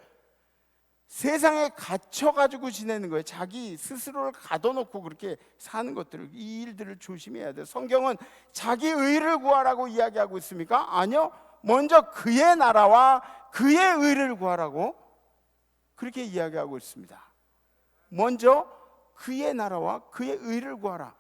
세상에 갇혀가지고 지내는 거예요. 자기 스스로를 가둬놓고 그렇게 사는 것들을, 이 일들을 조심해야 돼요. 성경은 자기의를 구하라고 이야기하고 있습니까? 아니요. 먼저 그의 나라와 그의 의를 구하라고 그렇게 이야기하고 있습니다. 먼저 그의 나라와 그의 의를 구하라.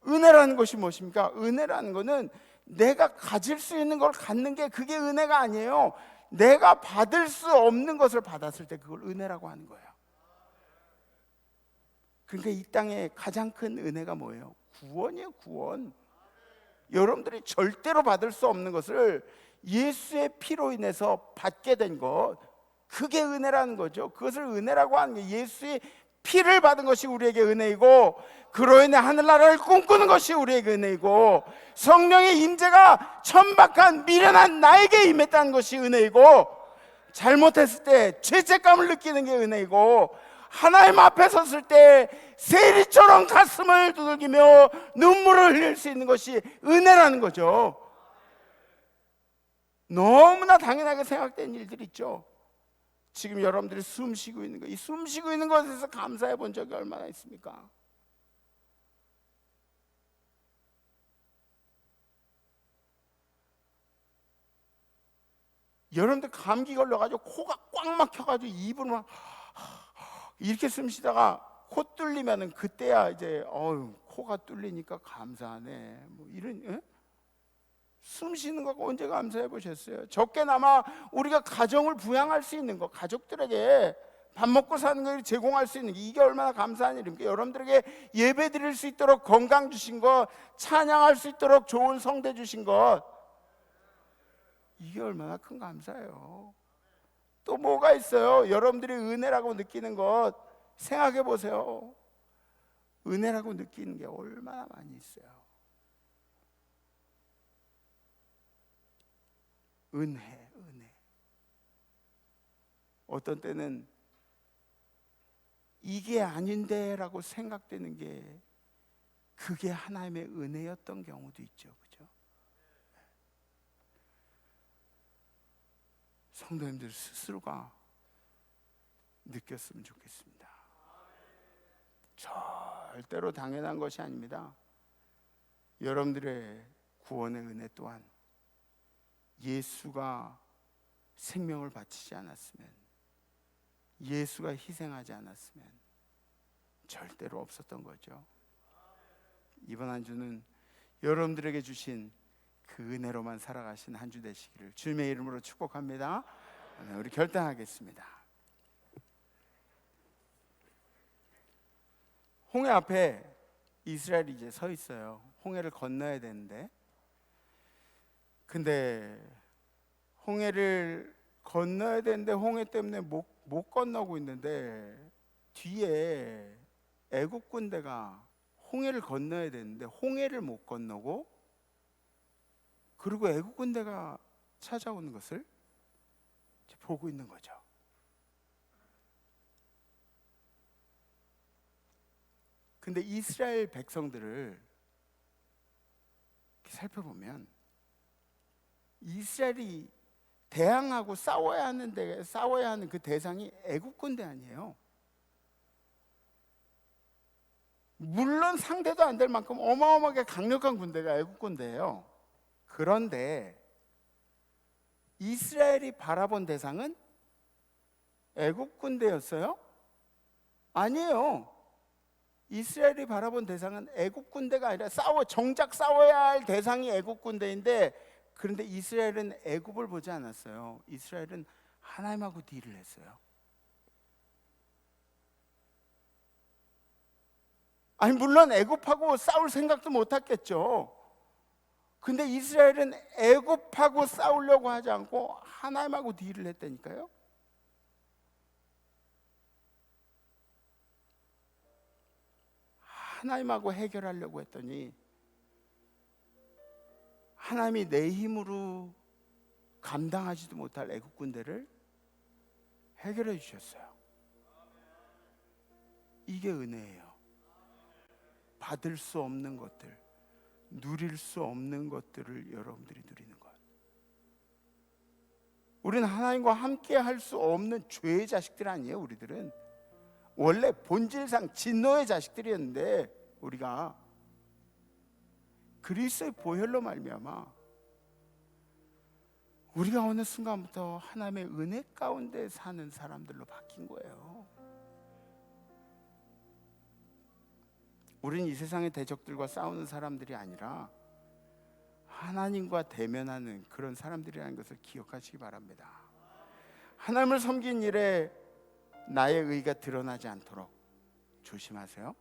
은혜라는 것이 무엇입니까? 은혜라는 것은 내가 가질 수 있는 걸 갖는 게 그게 은혜가 아니에요. 내가 받을 수 없는 것을 받았을 때 그걸 은혜라고 하는 거예요. 그러니까 이 땅에 가장 큰 은혜가 뭐예요? 구원이에요, 구원. 여러분들이 절대로 받을 수 없는 것을 예수의 피로 인해서 받게 된 것, 그게 은혜라는 거죠. 그것을 은혜라고 하는 게, 예수의 피를 받은 것이 우리에게 은혜이고, 그로 인해 하늘나라를 꿈꾸는 것이 우리에게 은혜이고, 성령의 임재가 천박한 미련한 나에게 임했다는 것이 은혜이고, 잘못했을 때 죄책감을 느끼는 게 은혜이고, 하나님 앞에 섰을 때 세리처럼 가슴을 두들기며 눈물을 흘릴 수 있는 것이 은혜라는 거죠. 너무나 당연하게 생각된 일들이 있죠. 지금 여러분들이 숨 쉬고 있는 것, 이 숨 쉬고 있는 것에서 감사해 본 적이 얼마나 있습니까? 여러분들 감기 걸려가지고 코가 꽉 막혀가지고 입을 막 이렇게 숨 쉬다가 코 뚫리면은 그때야 이제 코가 뚫리니까 감사하네, 뭐 이런, 숨 쉬는 거 언제 감사해 보셨어요? 적게나마 우리가 가정을 부양할 수 있는 거, 가족들에게 밥 먹고 사는 걸 제공할 수 있는 게, 이게 얼마나 감사한 일입니까? 여러분들에게 예배 드릴 수 있도록 건강 주신 것, 찬양할 수 있도록 좋은 성대 주신 것, 이게 얼마나 큰 감사예요. 또 뭐가 있어요? 여러분들이 은혜라고 느끼는 것 생각해 보세요. 은혜라고 느끼는 게 얼마나 많이 있어요. 은혜. 어떤 때는 이게 아닌데 라고 생각되는 게 그게 하나님의 은혜였던 경우도 있죠. 그죠? 성도님들 스스로가 느꼈으면 좋겠습니다. 절대로 당연한 것이 아닙니다. 여러분들의 구원의 은혜 또한 예수가 생명을 바치지 않았으면, 예수가 희생하지 않았으면 절대로 없었던 거죠. 이번 한 주는 여러분들에게 주신 그 은혜로만 살아가신 한 주 되시기를 주님의 이름으로 축복합니다. 우리 결단하겠습니다. 홍해 앞에 이스라엘이 이제 서 있어요. 홍해를 건너야 되는데, 근데 홍해를 건너야 되는데 홍해 때문에 못 건너고 있는데, 뒤에 애국 군대가 홍해를 건너야 되는데 홍해를 못 건너고, 그리고 애국 군대가 찾아오는 것을 보고 있는 거죠. 근데 이스라엘 백성들을 살펴보면 이스라엘이 대항하고 싸워야 하는 그 대상이 애국 군대 아니에요. 물론 상대도 안 될 만큼 어마어마하게 강력한 군대가 애국 군대예요. 그런데 이스라엘이 바라본 대상은 애국 군대였어요? 아니에요. 이스라엘이 바라본 대상은 애국 군대가 아니라 정작 싸워야 할 대상이 애국 군대인데, 그런데 이스라엘은 애국을 보지 않았어요. 이스라엘은 하나님하고 딜을 했어요. 아니, 물론 애국하고 싸울 생각도 못 했겠죠. 근데 이스라엘은 애국하고 싸우려고 하지 않고 하나님하고 딜을 했다니까요. 하나님하고 해결하려고 했더니 하나님이 내 힘으로 감당하지도 못할 애국 군대를 해결해 주셨어요. 이게 은혜예요. 받을 수 없는 것들, 누릴 수 없는 것들을 여러분들이 누리는 것. 우리는 하나님과 함께 할 수 없는 죄의 자식들 아니에요. 우리들은 원래 본질상 진노의 자식들이었는데, 우리가 그리스도의 보혈로 말미암아 우리가 어느 순간부터 하나님의 은혜 가운데 사는 사람들로 바뀐 거예요. 우리는 이 세상의 대적들과 싸우는 사람들이 아니라 하나님과 대면하는 그런 사람들이라는 것을 기억하시기 바랍니다. 하나님을 섬긴 일에 나의 의가 드러나지 않도록 조심하세요.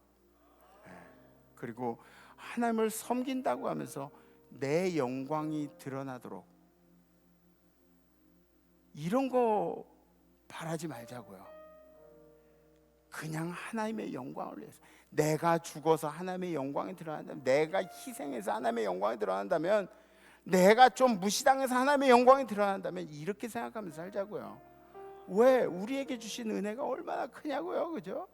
그리고 하나님을 섬긴다고 하면서 내 영광이 드러나도록, 이런 거 바라지 말자고요. 그냥 하나님의 영광을 위해서, 내가 죽어서 하나님의 영광이 드러난다면, 내가 희생해서 하나님의 영광이 드러난다면, 내가 좀 무시당해서 하나님의 영광이 드러난다면, 이렇게 생각하면서 살자고요. 왜? 우리에게 주신 은혜가 얼마나 크냐고요. 그죠?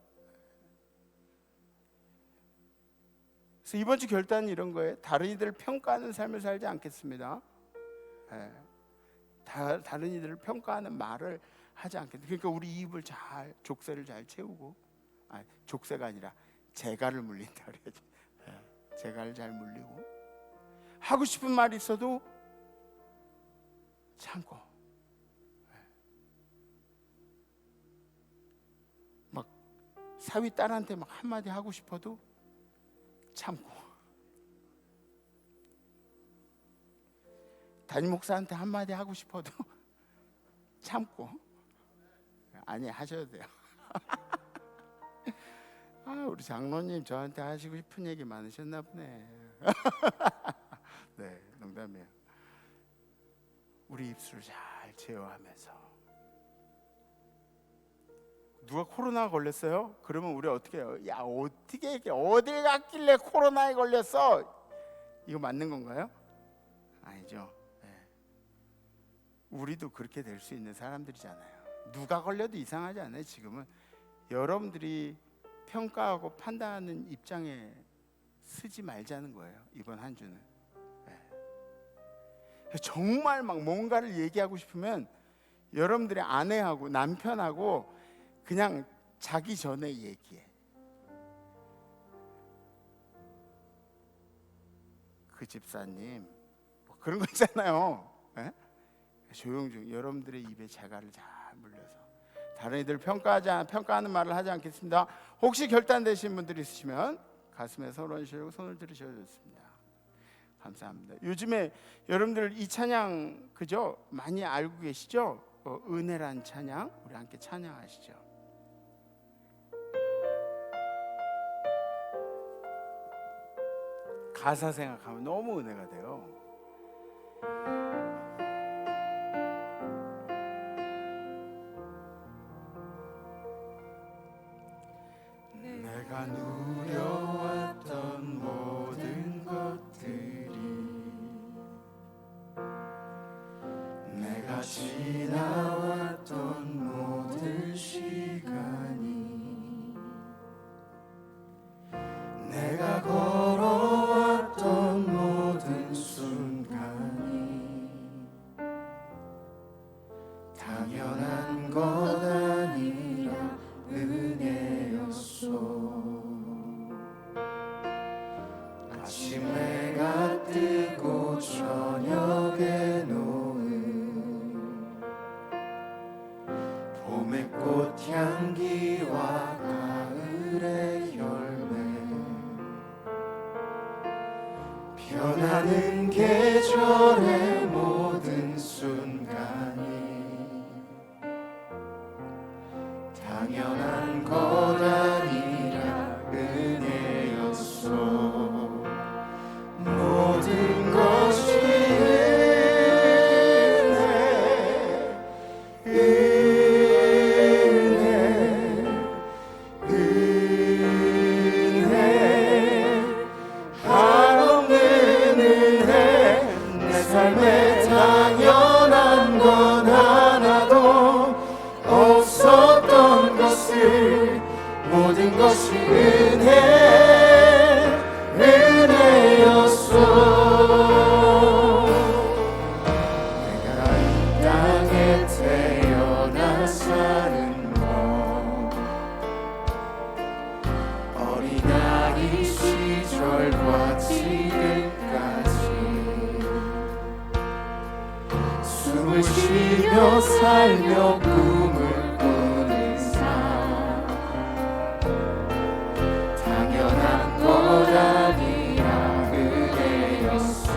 그래서 이번 주 결단은 이런 거예요. 다른 이들을 평가하는 삶을 살지 않겠습니다. 다른 이들을 평가하는 말을 하지 않겠습니다. 그러니까 우리 입을 잘, 족쇄를 잘 채우고, 족쇄가 아니라 재갈을 물린다 그래야지. 재갈을 잘 물리고, 하고 싶은 말이 있어도 참고, 막 사위 딸한테 막 한마디 하고 싶어도 참고, 담임 목사한테 한마디 하고 싶어도 참고. 아니, 하셔도 돼요. 우리 장로님 저한테 하시고 싶은 얘기 많으셨나 보네. 네, 농담이에요. 우리 입술을 잘 제어하면서, 누가 코로나 걸렸어요? 그러면 우리 어떻게 해요? 야, 어떻게 이게 어딜 갔길래 코로나에 걸렸어? 이거 맞는 건가요? 아니죠. 우리도 그렇게 될 수 있는 사람들이잖아요. 누가 걸려도 이상하지 않아요. 지금은 여러분들이 평가하고 판단하는 입장에 쓰지 말자는 거예요. 이번 한 주는. 정말 막 뭔가를 얘기하고 싶으면 여러분들의 아내하고 남편하고 그냥 자기 전에 얘기해. 그 집사님 뭐 그런 거 있잖아요. 예? 조용조용 여러분들의 입에 재갈을 잘 물려서 다른 이들 평가하는 말을 하지 않겠습니다. 혹시 결단되신 분들이 있으시면 가슴에 손을 얹으시고 손을 들으셔도 좋습니다. 감사합니다. 요즘에 여러분들 이 찬양 그죠? 많이 알고 계시죠? 은혜란 찬양 우리 함께 찬양하시죠. 가사 생각하면 너무 은혜가 돼요. 내가 누려왔던 모든 것들이 내가 지나왔던 모든 시간이 내가 걸어왔던 모든 순간이 당연한 것 아니라 은혜였소. 아침 해가 뜨고 저녁에 놓은 봄의 꽃향기와 가을의 열매 변하는 계절의 모든 순간이 당연한 것 아니라 은혜였소. 모든 것이 은혜 한없는 은혜 내 삶에 당연한 건 하나도 없었던 것을 모든 것이 은혜였소. 내가 이 땅에 태어나 사는 것 어린아이 시절과 지금까지 숨을 쉬며 살며 꿈을 꾸는 삶 당연한 것 아니라 은혜였소.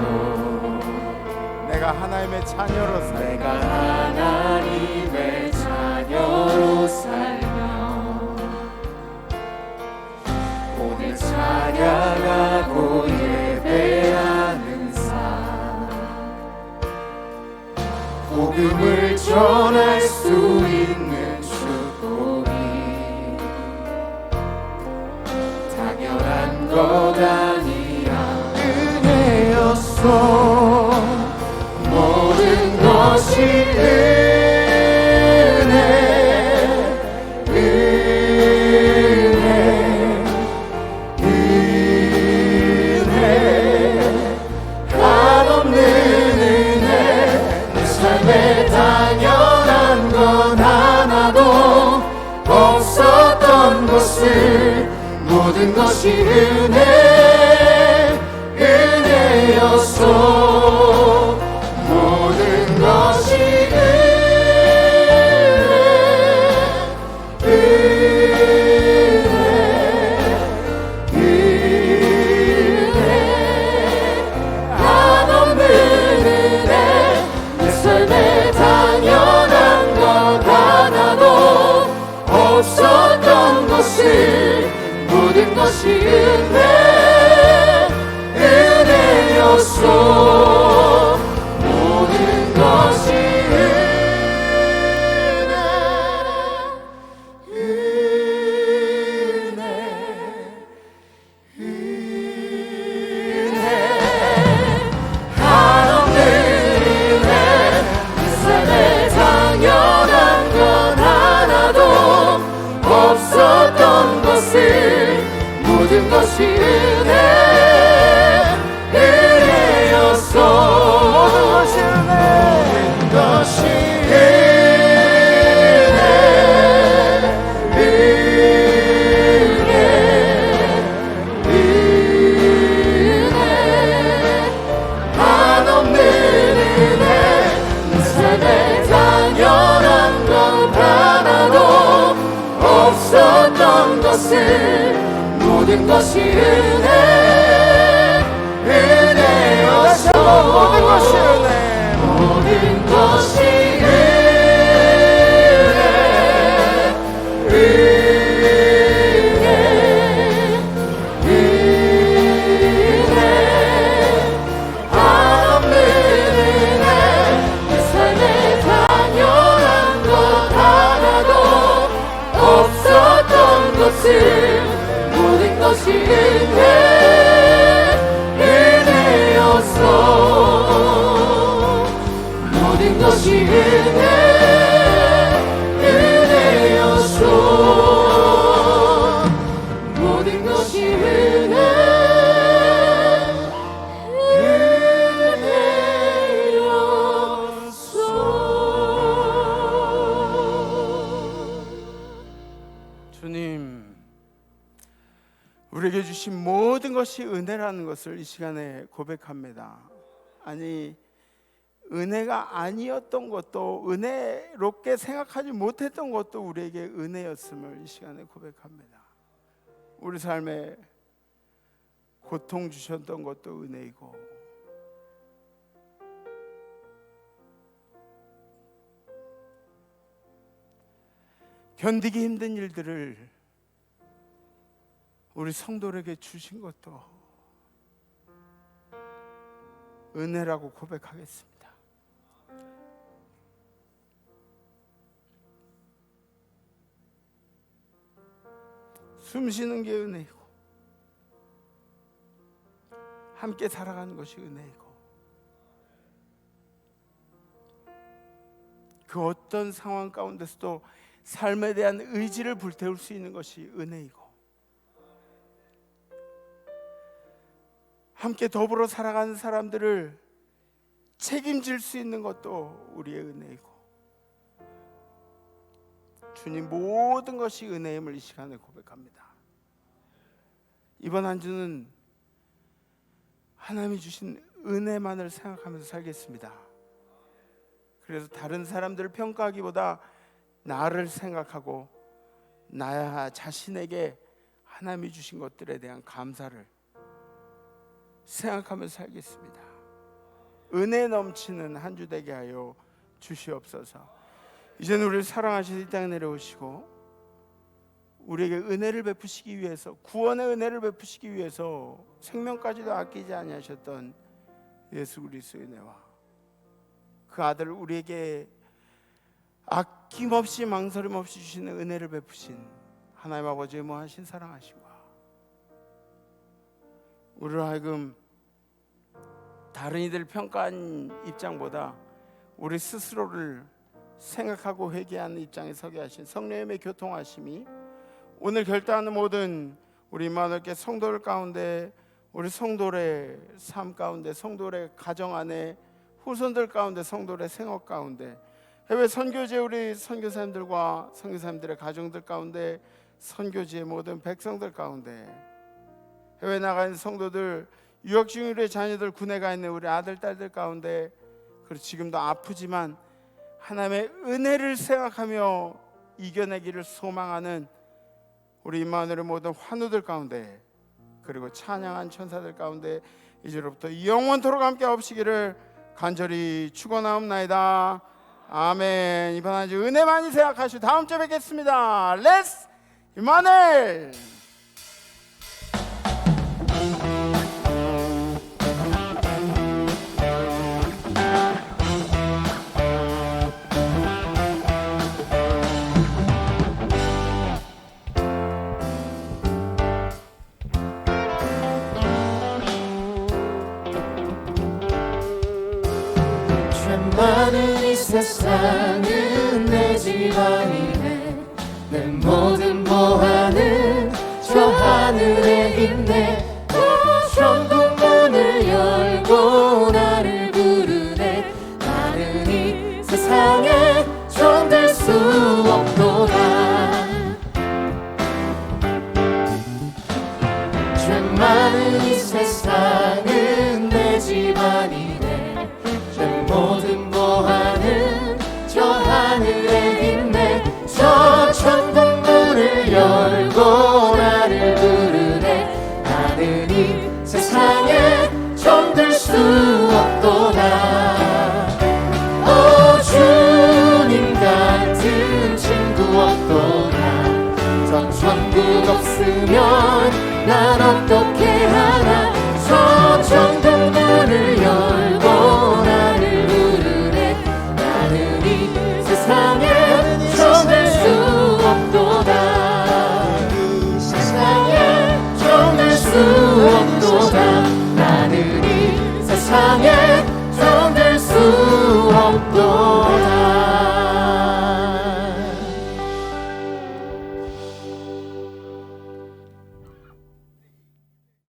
내가 하나님의 자녀로 살며 내가 하나님의 자녀로 살며 오늘 찬양하고 예배하는 삶 복음을 전할 수 있는 축복이 당연한 것 아니라 은혜였소. 모든 것이 은혜 한없는 은혜 내 삶에 당연한 건 하나도 없었던 것을 모든 것이 은혜였소. 모든 것이 은혜 한없는 은혜 내 삶에 당연한 것 하나도 없었던 것을 모든 것이 은혜였소. 모든 것이 은혜 한없는 은혜 내 삶에 당연한 건 하나도 없었던 것을 모든 것이 은혜였소. 모든 것이 은혜 것은 모든 것이 은혜여서 모든 것이 은혜, 모든 것이 한없는 은혜 내 삶에 당연한 것 하나도 없었던 것은 모든 것이 은혜여서 모든 것이 은혜여서 모든 것이 은혜여서. 주님, 우리에게 주신 모든 것이 은혜라는 것을 이 시간에 고백합니다. 아니, 은혜가 아니었던 것도, 은혜롭게 생각하지 못했던 것도 우리에게 은혜였음을 이 시간에 고백합니다. 우리 삶에 고통 주셨던 것도 은혜이고, 견디기 힘든 일들을 우리 성도에게 주신 것도 은혜라고 고백하겠습니다. 숨 쉬는 게 은혜이고, 함께 살아가는 것이 은혜이고, 그 어떤 상황 가운데서도 삶에 대한 의지를 불태울 수 있는 것이 은혜이고, 함께 더불어 살아가는 사람들을 책임질 수 있는 것도 우리의 은혜이고, 주님, 모든 것이 은혜임을 이 시간에 고백합니다. 이번 한 주는 하나님이 주신 은혜만을 생각하면서 살겠습니다. 그래서 다른 사람들을 평가하기보다 나를 생각하고 나 자신에게 하나님이 주신 것들에 대한 감사를 생각하면서 살겠습니다. 은혜 넘치는 한 주 되게 하여 주시옵소서. 이제는 우리를 사랑하시는 이 땅에 내려오시고 우리에게 은혜를 베푸시기 위해서, 구원의 은혜를 베푸시기 위해서 생명까지도 아끼지 아니하셨던 예수 그리스도의 은혜와 그 아들을 우리에게 아낌없이 망설임 없이 주시는 은혜를 베푸신 하나님 아버지의 무한하신 사랑하심과 우리를 하여금 다른 이들 평가한 입장보다 우리 스스로를 생각하고 회개하는 입장에 서게 하신 성령님의 교통하심이 오늘 결단하는 모든 우리 임마누엘교회 성도들 가운데, 우리 성도의 삶 가운데, 성도의 가정 안에, 후손들 가운데, 성도의 생업 가운데, 해외 선교지에 우리 선교사님들과 선교사님들의 가정들 가운데, 선교지의 모든 백성들 가운데, 해외 나가 있는 성도들, 유학 중인 우리 자녀들, 군에 가 있는 우리 아들, 딸들 가운데, 그리고 지금도 아프지만 하나님의 은혜를 생각하며 이겨내기를 소망하는 우리 임마누엘의 모든 환우들 가운데, 그리고 찬양한 천사들 가운데 이제로부터 영원토록 함께 하옵시기를 간절히 축원하옵나이다. 아멘. 이번 한 주 은혜 많이 생각하시고 다음 주에 뵙겠습니다. 렛츠 임마누엘. 많은 이 세상은 내 집안이네. 내 모든 보화는 저 하늘에 있네. 천국 문을 열고 나를 부르네. 나는 이 세상에 정들 수 없도다. 죄 많은 이 세상은 내 집안이네. 모든 보화는 저 하늘에 있네. 저 천국 문을 열고 세상에